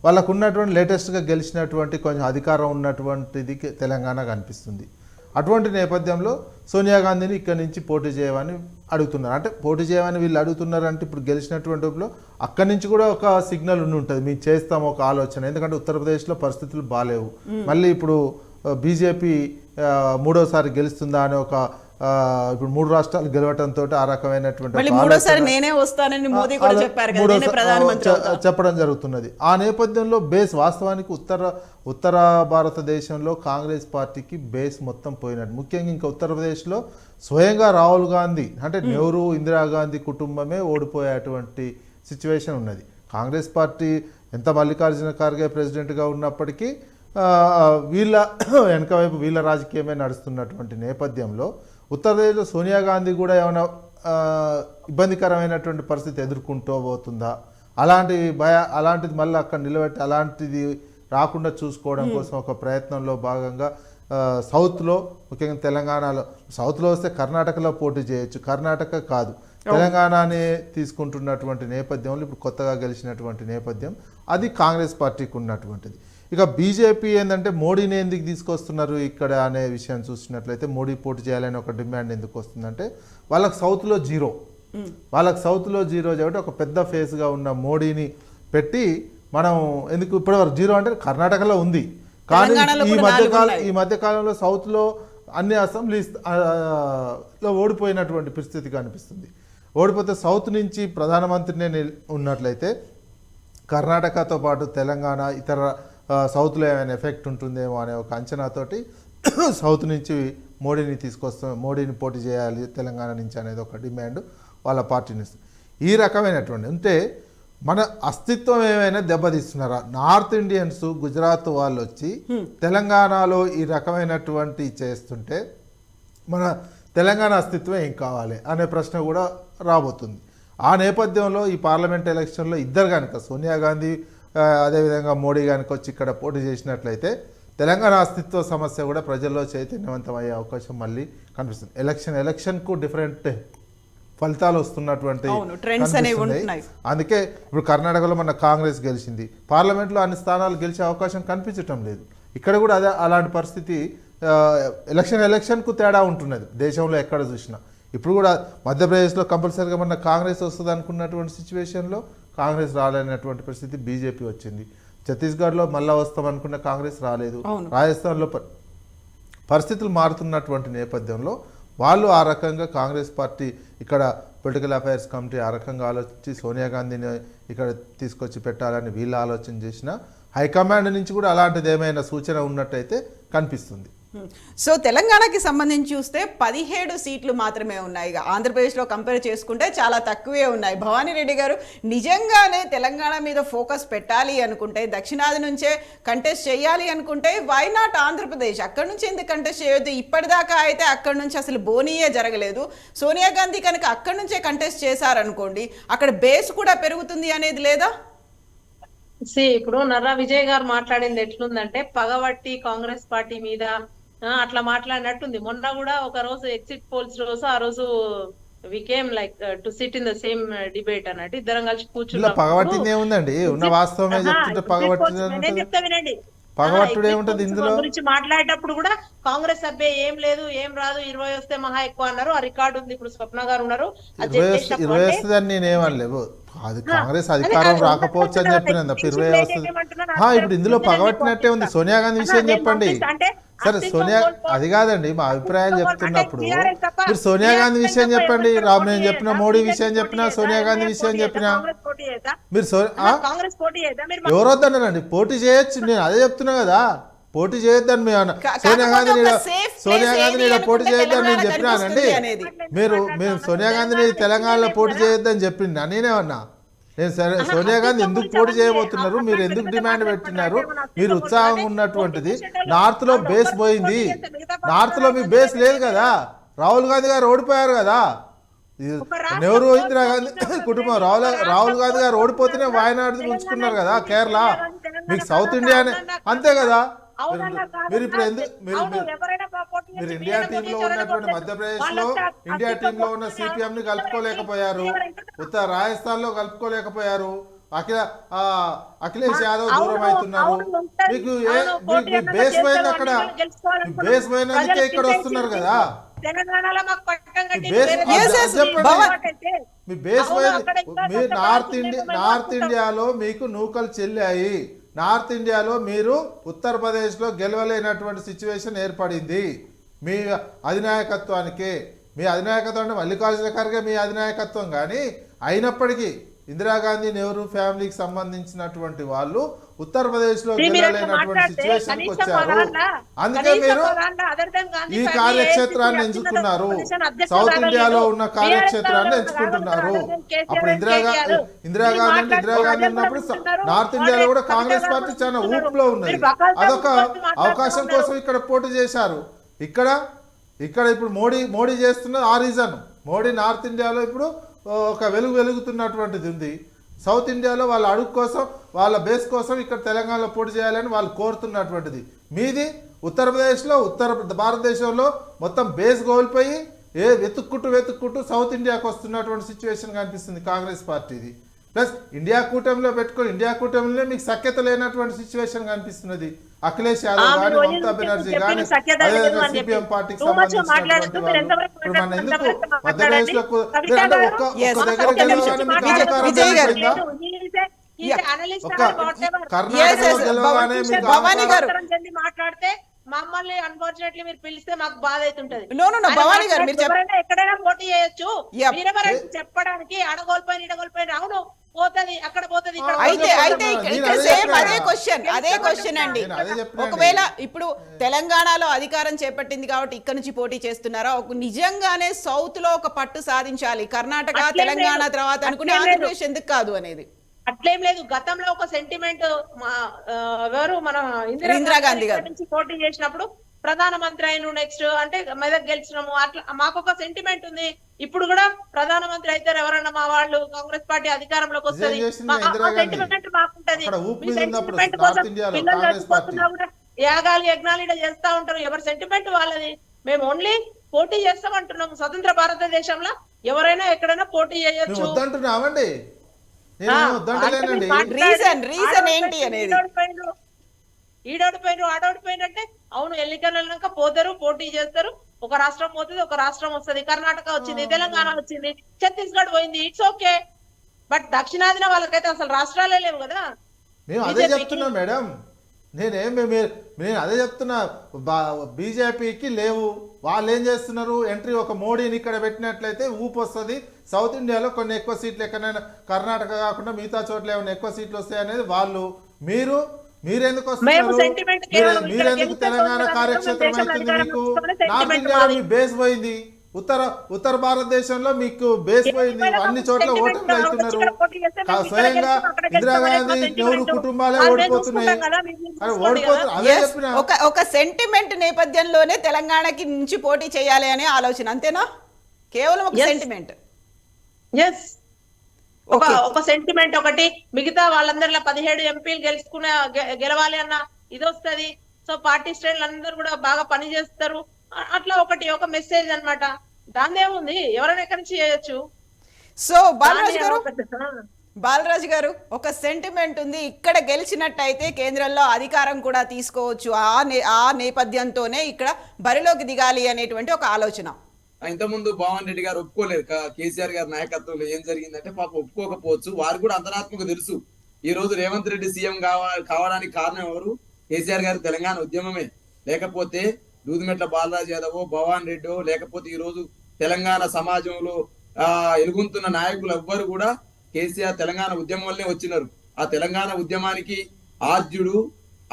వాళ్ళకు ఉన్నటువంటి లేటెస్ట్గా గెలిచినటువంటి కొంచెం అధికారం ఉన్నటువంటిది తెలంగాణ కనిపిస్తుంది. అటువంటి నేపథ్యంలో సోనియా గాంధీని ఇక్కడి నుంచి పోటీ చేయమని అడుగుతున్నారు. అంటే పోటీ చేయమని వీళ్ళు అడుగుతున్నారంటే ఇప్పుడు గెలిచినటువంటి అక్కడి నుంచి కూడా ఒక సిగ్నల్ ఉండి ఉంటుంది, మేము చేస్తాం ఒక ఆలోచన. ఎందుకంటే ఉత్తరప్రదేశ్లో పరిస్థితులు బాగాలేవు. మళ్ళీ ఇప్పుడు బీజేపీ మూడోసారి గెలుస్తుందా అనే ఒక ఇప్పుడు 3 రాష్ట్రాలు గెలవటంతో ఆ రకమైనటువంటి చెప్పడం జరుగుతున్నది. ఆ నేపథ్యంలో బేస్ వాస్తవానికి ఉత్తర భారతదేశంలో కాంగ్రెస్ పార్టీకి బేస్ మొత్తం పోయినట్టు. ముఖ్యంగా ఇంకా ఉత్తరప్రదేశ్లో స్వయంగా రాహుల్ గాంధీ అంటే నెహ్రూ ఇందిరాగాంధీ కుటుంబమే ఓడిపోయేటువంటి సిచ్యువేషన్ ఉన్నది. కాంగ్రెస్ పార్టీ ఎంత మల్లికార్జున ఖార్గే ప్రెసిడెంట్గా ఉన్నప్పటికీ వీళ్ళ వెనక వైపు వీళ్ళ రాజకీయమే నడుస్తున్నటువంటి నేపథ్యంలో ఉత్తరప్రదేశ్లో సోనియా గాంధీ కూడా ఏమైనా ఇబ్బందికరమైనటువంటి పరిస్థితి ఎదుర్కొంటూ పోతుందా, అలాంటిది మళ్ళీ అక్కడ నిలబెట్టి అలాంటిది రాకుండా చూసుకోవడం కోసం ఒక ప్రయత్నంలో భాగంగా సౌత్లో, ముఖ్యంగా తెలంగాణలో, సౌత్లో వస్తే కర్ణాటకలో పోటీ చేయొచ్చు, కర్ణాటక కాదు తెలంగాణనే తీసుకుంటున్నటువంటి నేపథ్యంలో ఇప్పుడు కొత్తగా గెలిచినటువంటి నేపథ్యం అది కాంగ్రెస్ పార్టీకి ఉన్నటువంటిది. ఇక బీజేపీ ఏంటంటే మోడీని ఎందుకు తీసుకొస్తున్నారు ఇక్కడ అనే విషయం చూసినట్లయితే, మోడీ పోటీ చేయాలని ఒక డిమాండ్ ఎందుకు వస్తుందంటే వాళ్ళకి సౌత్లో జీరో కాబట్టి ఒక పెద్ద ఫేస్గా ఉన్న మోడీని పెట్టి మనం ఎందుకు ఇప్పటివరకు జీరో అంటే కర్ణాటకలో ఉంది, కానీ ఈ మధ్యకాలంలో సౌత్లో అన్ని అసెంబ్లీలో ఓడిపోయినటువంటి పరిస్థితి కనిపిస్తుంది. ఓడిపోతే సౌత్ నుంచి ప్రధానమంత్రినే ఉన్నట్లయితే కర్ణాటకతో పాటు తెలంగాణ ఇతర సౌత్లో ఏమైనా ఎఫెక్ట్ ఉంటుందేమో అనే ఒక అంచనాతోటి సౌత్ నుంచి మోడీని పోటీ చేయాలి తెలంగాణ నుంచి అనేది ఒక డిమాండ్ వాళ్ళ పార్టీని. ఈ రకమైనటువంటి అంటే మన అస్తిత్వం ఏమైనా దెబ్బతీస్తున్నారా? నార్త్ ఇండియన్స్ గుజరాత్ వాళ్ళు వచ్చి తెలంగాణలో ఈ రకమైనటువంటి చేస్తుంటే మన తెలంగాణ అస్తిత్వం ఏం కావాలి అనే ప్రశ్న కూడా రాబోతుంది. ఆ నేపథ్యంలో ఈ పార్లమెంట్ ఎలక్షన్లో ఇద్దరు కనుక సోనియా గాంధీ అదేవిధంగా మోడీ కనుక వచ్చి ఇక్కడ పోటీ చేసినట్లయితే తెలంగాణ అస్తిత్వ సమస్య కూడా ప్రజల్లో చైతన్యవంతం అయ్యే అవకాశం మళ్ళీ కనిపిస్తుంది. ఎలక్షన్కు డిఫరెంట్ ఫలితాలు వస్తున్నటువంటి అందుకే ఇప్పుడు కర్ణాటకలో మన కాంగ్రెస్ గెలిచింది, పార్లమెంట్లో అన్ని స్థానాలు గెలిచే అవకాశం కనిపించటం లేదు. ఇక్కడ కూడా అలాంటి పరిస్థితి ఎలక్షన్కు తేడా ఉంటున్నది దేశంలో ఎక్కడ చూసినా. ఇప్పుడు కూడా మధ్యప్రదేశ్లో కంపల్సరీగా మన కాంగ్రెస్ వస్తుంది అనుకున్నటువంటి సిచ్యువేషన్లో కాంగ్రెస్ రాలేనటువంటి పరిస్థితి బీజేపీ వచ్చింది. ఛత్తీస్గఢ్లో మళ్ళా వస్తామనుకున్న కాంగ్రెస్ రాలేదు. రాజస్థాన్లో పరిస్థితులు మారుతున్నటువంటి నేపథ్యంలో వాళ్ళు ఆ రకంగా కాంగ్రెస్ పార్టీ ఇక్కడ పొలిటికల్ అఫైర్స్ కమిటీ ఆ రకంగా ఆలోచించి సోనియా గాంధీని ఇక్కడ తీసుకొచ్చి పెట్టాలని వీళ్ళు ఆలోచన చేసిన హైకమాండ్ నుంచి కూడా అలాంటిది ఏమైనా సూచన ఉన్నట్టయితే కనిపిస్తుంది. సో తెలంగాణకి సంబంధించి చూస్తే 17 సీట్లు మాత్రమే ఉన్నాయి. ఆంధ్రప్రదేశ్లో కంపేర్ చేసుకుంటే చాలా తక్కువే ఉన్నాయి. భవానీ రెడ్డి గారు నిజంగానే తెలంగాణ మీద ఫోకస్ పెట్టాలి అనుకుంటే, దక్షిణాది నుంచే కంటెస్ట్ చేయాలి అనుకుంటే వై నాట్ ఆంధ్రప్రదేశ్? అక్కడ నుంచి ఎందుకు కంటెస్ట్ చేయొద్దు? ఇప్పటిదాకా అయితే అక్కడ నుంచి అసలు బోనీయే జరగలేదు. సోనియా గాంధీ కనుక అక్కడ నుంచే కంటెస్ట్ చేశారనుకోండి, అక్కడ బేస్ కూడా పెరుగుతుంది అనేది లేదా? ఇప్పుడు నర్రా విజయ్ గారు మాట్లాడింది ఎట్లుందంటే పగబట్టి కాంగ్రెస్ పార్టీ మీద అట్లా మాట్లాడినట్టుంది. మొన్న కూడా ఒక రోజు ఎగ్జిట్ పోల్స్ రోజు ఆ రోజు we came like to SIT in the same debate అన్నట్టు ఇద్దరం కలిసి కూర్చున్నాం. పగబట్టింది ఏముందండి, ఉన్న వాస్తవమే చెప్తుంటే చెప్తా వినండి. పగబట్టుడు ఏముంటది ఇందులో గురించి మాట్లాడేటప్పుడు కూడా కాంగ్రెస్ సభ్య ఏం లేదు ఏం రాదు 20 వస్తే మహా ఎక్కువ అన్నారు. ఆ రికార్డు ఉంది. ఇప్పుడు స్వప్న గారు ఉన్నారు. 20 వస్తుందని నేనేమనలేవు. అది కాంగ్రెస్ అధికారం రాకపోవచ్చు అని చెప్పిన 20 వస్తుంది. ఇప్పుడు ఇందులో పగబట్టినట్టే ఉంది. సోనియా గాంధీ విషయం చెప్పండి. సరే సోనియా, అది కాదండి మా అభిప్రాయాలు చెప్తున్నప్పుడు మీరు సోనియా గాంధీ విషయం చెప్పండి. నేను చెప్పిన మోడీ విషయం చెప్పినా, సోనియా గాంధీ విషయం చెప్పినా మీరు ఎవరొద్దన్నారండి? పోటీ చేయొచ్చు. నేను అదే చెప్తున్నా కదా, పోటీ చేయొద్దని మేము సోనియా గాంధీని పోటీ చేయొద్దని నేను చెప్పినానండి. మేము సోనియా గాంధీని తెలంగాణలో పోటీ చేయొద్దని చెప్పింది నేనేమన్నా? నేను సోనియా గాంధీ ఎందుకు పోటీ చేయబోతున్నారు, మీరు ఎందుకు డిమాండ్ పెట్టినారు, మీరు ఉత్సాహంగా ఉన్నటువంటిది. నార్త్ లో బేస్ పోయింది, నార్త్ లో మీ బేస్ లేదు కదా. రాహుల్ గాంధీ గారు ఓడిపోయారు కదా. నెహ్రూ ఇందిరాగాంధీ కుటుంబం రాహుల్ గాంధీ గారు ఓడిపోతేనే వాయనాడు ఉంచుకున్నారు కదా కేరళ. మీకు సౌత్ ఇండియానే అంతే కదా. మీరు ఇప్పుడు ఎందుకు మీరు ఇండియా టీమ్ లో ఉన్నటువంటి మధ్యప్రదేశ్ లో ఇండియా టీమ్ లో ఉన్న సిపిఎం ని కలుపుకోలేకపోయారు, ఉత్తర రాజస్థాన్ లో కలుపుకోలేకపోయారు, అఖిలేష్ యాదవ్ దూరం అవుతున్నారు. మీకు బేస్ పోయింది అక్కడ, బేస్ పోయినందుకే ఇక్కడ వస్తున్నారు కదా. మీ బేస్ పోయింది. మీరు నార్త్ ఇండియాలో మీకు నూకలు చెల్లాయి. నార్త్ ఇండియాలో మీరు ఉత్తరప్రదేశ్లో గెలవలేనటువంటి సిచ్యువేషన్ ఏర్పడింది మీ అధినాయకత్వానికి. మీ అధినాయకత్వం అంటే మల్లికార్జున ఖర్గే మీ అధినాయకత్వం. కానీ అయినప్పటికీ ఇందిరాగాంధీ నెహ్రూ ఫ్యామిలీకి సంబంధించినటువంటి వాళ్ళు ఉత్తరప్రదేశ్లో గెలవలేనటువంటి సిచ్యువేషన్కి వచ్చారు. అందుకే మీరు ఈ కార్యక్షేత్రాన్ని ఎంచుకున్నారు. సౌత్ ఇండియాలో ఉన్న కార్యక్షేత్రాన్ని ఎంచుకుంటున్నారు. అప్పుడు ఇందిరాగాంధీ ఉన్నప్పుడు నార్త్ ఇండియాలో కూడా కాంగ్రెస్ పార్టీ చాలా ఊపులో ఉన్నది. అదొక అవకాశం కోసం ఇక్కడ పోటీ చేశారు. ఇక్కడ ఇప్పుడు మోడీ చేస్తున్నది ఆ రీజన్. మోడీ నార్త్ ఇండియాలో ఇప్పుడు ఒక వెలుగుతున్నటువంటిది ఉంది. సౌత్ ఇండియాలో వాళ్ళ అడుగు కోసం, వాళ్ళ బేస్ కోసం ఇక్కడ తెలంగాణలో పోటీ చేయాలని వాళ్ళు కోరుతున్నటువంటిది. మీది ఉత్తరప్రదేశ్లో, ఉత్తర భారతదేశంలో మొత్తం బేస్ కోల్పోయి వెతుక్కుంటూ సౌత్ ఇండియాకు వస్తున్నటువంటి సిచ్యువేషన్ కనిపిస్తుంది కాంగ్రెస్ పార్టీది. ప్లస్ ఇండియా కూటమిలో పెట్టుకొని ఇండియా కూటమిలో మీకు సఖ్యత లేనటువంటి సిచ్యువేషన్ కనిపిస్తున్నది. అఖిలేష్ యాదవ్ కానీ, మమతా బెనర్జీ కానీ, అదేవిధంగా సిపిఎం పార్టీకి సంబంధించినటువంటి వాళ్ళు మన ఎందుకు మధ్యప్రదేశ్లకు ఒక్క దగ్గర గెలవాలని మీకు అధికారం అయిపోయిందా? కర్ణాటకలో గెలవాలనే మీకు మాట్లాడితే మమ్మల్ని అన్ఫార్చునేట్లీ మీరు పిలిస్తే మాకు బాధ అవుతుంటది. ఎక్కడైనా పోటీ చేయొచ్చు. మీరెవరైనా చెప్పడానికి అడగోల్పోయిన అవును పోతది, అక్కడ పోతది, అదే క్వశ్చన్ అండి. ఒకవేళ ఇప్పుడు తెలంగాణలో అధికారం చేపట్టింది కాబట్టి ఇక్కడ నుంచి పోటీ చేస్తున్నారా? నిజంగానే సౌత్ లో ఒక పట్టు సాధించాలి, కర్ణాటక తెలంగాణ తర్వాత అనుకుని ఆంధ్రప్రదేశ్ ఎందుకు కాదు అనేది అట్లేం లేదు. గతంలో ఒక సెంటిమెంట్ ఎవరు మన ఇందిరాగాంధీ గారు నుంచి పోటీ చేసినప్పుడు ప్రధానమంత్రి అయిన నెక్స్ట్ అంటే మెదక్ గెలిచినాము, అట్లా మాకొక సెంటిమెంట్ ఉంది. ఇప్పుడు కూడా ప్రధానమంత్రి అయితే ఎవరన్నా మా వాళ్ళు కాంగ్రెస్ పార్టీ అధికారంలోకి వస్తుంది, సెంటిమెంట్ మాకుంటది. యాగాలు యజ్ఞాలు చేస్తా ఉంటారు, ఎవరి సెంటిమెంట్ వాళ్ళది. మేము ఓన్లీ పోటీ చేస్తాం అంటున్నాము. స్వతంత్ర భారతదేశంలో ఎవరైనా ఎక్కడైనా పోటీ చేయొచ్చు. ఈడోడిపోయిన ఆడోడిపోయిన అంటే అవును, ఎన్నికలక పోతారు, పోటీ చేస్తారు. ఒక రాష్ట్రం పోతుంది, ఒక రాష్ట్రం వస్తుంది. కర్ణాటక వచ్చింది, తెలంగాణ వచ్చింది, ఛత్తీస్గఢ్ పోయింది, ఇట్స్ ఓకే. బట్ దక్షిణాదిన వాళ్ళకైతే అసలు రాష్ట్రాలే లేవు కదా. మేము అదే చెప్తున్నాం మేడం. నేను అదే చెప్తున్నా, బీజేపీకి లేవు. వాళ్ళు ఏం చేస్తున్నారు, ఎంట్రీ ఒక మోడీని ఇక్కడ పెట్టినట్లయితే ఊపు వస్తుంది. సౌత్ ఇండియాలో కొన్ని ఎక్కువ సీట్లు ఎక్కడైనా కర్ణాటక కాకుండా మిగతా చోట్ల ఏమైనా ఎక్కువ సీట్లు వస్తాయి అనేది వాళ్ళు. మీరెందుకు వస్తున్నారు, మీరెందుకు తెలంగాణ కార్యక్షేత్రం అవుతుంది మీకు? నార్త్ ఇండియాలో మీ బేస్ పోయింది, ఉత్తర భారతదేశంలో మీకు బేస్ పోయింది, అన్ని చోట్ల ఓటర్లు అవుతున్నారు. స్వయంగా ఇందిరాగాంధీ నెహ్రూ కుటుంబాలే ఓడిపోతున్నాయి. అదే చెప్పిన ఒక సెంటిమెంట్ నేపథ్యంలోనే తెలంగాణకి నుంచి పోటీ చేయాలి అనే ఆలోచన, అంతేనా? కేవలం ఒక సెంటిమెంట్. ఎస్, ఒక సెంటిమెంట్ ఒకటి. మిగతా వాళ్ళందరిలో 17 ఎంపీలు గెలవాలి అన్న ఇది వస్తుంది. సో పార్టీ శ్రేణులు అందరూ కూడా బాగా పని చేస్తారు. అట్లా ఒక మెసేజ్ అన్నమాట. దానిదేముంది, ఎవరైనా ఎక్కడి నుంచి చేయొచ్చు. సో బాలరాజు గారు, ఒక సెంటిమెంట్ ఉంది, ఇక్కడ గెలిచినట్టయితే కేంద్రంలో అధికారం కూడా తీసుకోవచ్చు, ఆ నేపథ్యంతోనే ఇక్కడ బరిలోకి దిగాలి అనేటువంటి ఒక ఆలోచన. ఇంతకుముందు భవన్ రెడ్డి గారు ఒప్పుకోలేదు. కేసీఆర్ గారి నాయకత్వంలో ఏం జరిగిందంటే పాప ఒప్పుకోకపోవచ్చు. వారు కూడా అంతరాత్మకు తెలుసు ఈ రోజు రేవంత్ రెడ్డి సీఎం కావడానికి కారణం ఎవరు? కేసీఆర్ గారు తెలంగాణ ఉద్యమమే. లేకపోతే దూదిమెట్ల బాలరాజు యాదవ్, భవాన్ రెడ్డి, లేకపోతే ఈ రోజు తెలంగాణ సమాజంలో ఎలుగుతున్న నాయకులు ఎవ్వరు కూడా కేసీఆర్ తెలంగాణ ఉద్యమం వల్లనే వచ్చినారు. ఆ తెలంగాణ ఉద్యమానికి ఆద్యుడు,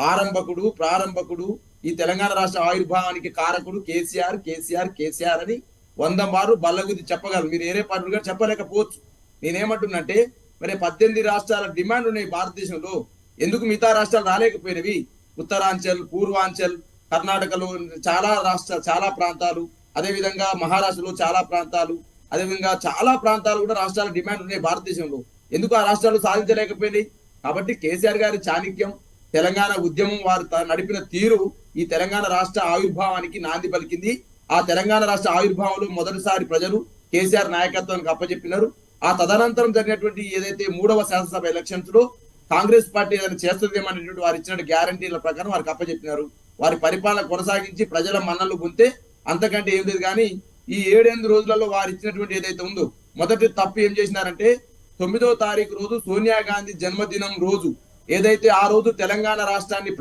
ఆరంభకుడు, ప్రారంభకుడు, ఈ తెలంగాణ రాష్ట్ర ఆవిర్భావానికి కారకుడు కేసీఆర్ అని 100 మార్లు బల్లగుద్ది చెప్పగలరు. మీరు ఏరే పార్టీ కూడా చెప్పలేకపోవచ్చు. నేనేమంటున్నంటే, మరి 18 రాష్ట్రాల డిమాండ్ ఉన్నాయి భారతదేశంలో. ఎందుకు మిగతా రాష్ట్రాలు రాలేకపోయినవి? ఉత్తరాంచల్, పూర్వాంచల్, కర్ణాటకలో చాలా ప్రాంతాలు, అదేవిధంగా మహారాష్ట్రలో చాలా ప్రాంతాలు, అదేవిధంగా చాలా ప్రాంతాలు కూడా రాష్ట్రాల డిమాండ్ ఉన్నాయి భారతదేశంలో. ఎందుకు ఆ రాష్ట్రాలు సాధించలేకపోయినాయి? కాబట్టి కేసీఆర్ గారి చాణక్యం, తెలంగాణ ఉద్యమం వారు నడిపిన తీరు ఈ తెలంగాణ రాష్ట్ర ఆవిర్భావానికి నాంది పలికింది. ఆ తెలంగాణ రాష్ట్ర ఆవిర్భావంలో మొదటిసారి ప్రజలు కేసీఆర్ నాయకత్వానికి అప్పచెప్పినారు. ఆ తదనంతరం జరిగినటువంటి ఏదైతే 3వ శాసనసభ ఎలక్షన్స్ లో కాంగ్రెస్ పార్టీ ఏదైనా చేస్తుందేమనేటువంటి వారు ఇచ్చిన గ్యారంటీల ప్రకారం వారికి అప్పచెప్పినారు. వారి పరిపాలన కొనసాగించి ప్రజల మన్నలు పొందితే అంతకంటే ఏం లేదు. కానీ ఈ 7-8 రోజులలో వారు ఇచ్చినటువంటి ఏదైతే ఉందో, మొదటి తప్పు ఏం చేసినారంటే 9వ తారీఖు రోజు సోనియా గాంధీ జన్మదినం రోజు ఏదైతే ఆ రోజు తెలంగాణ రాష్ట్రాన్ని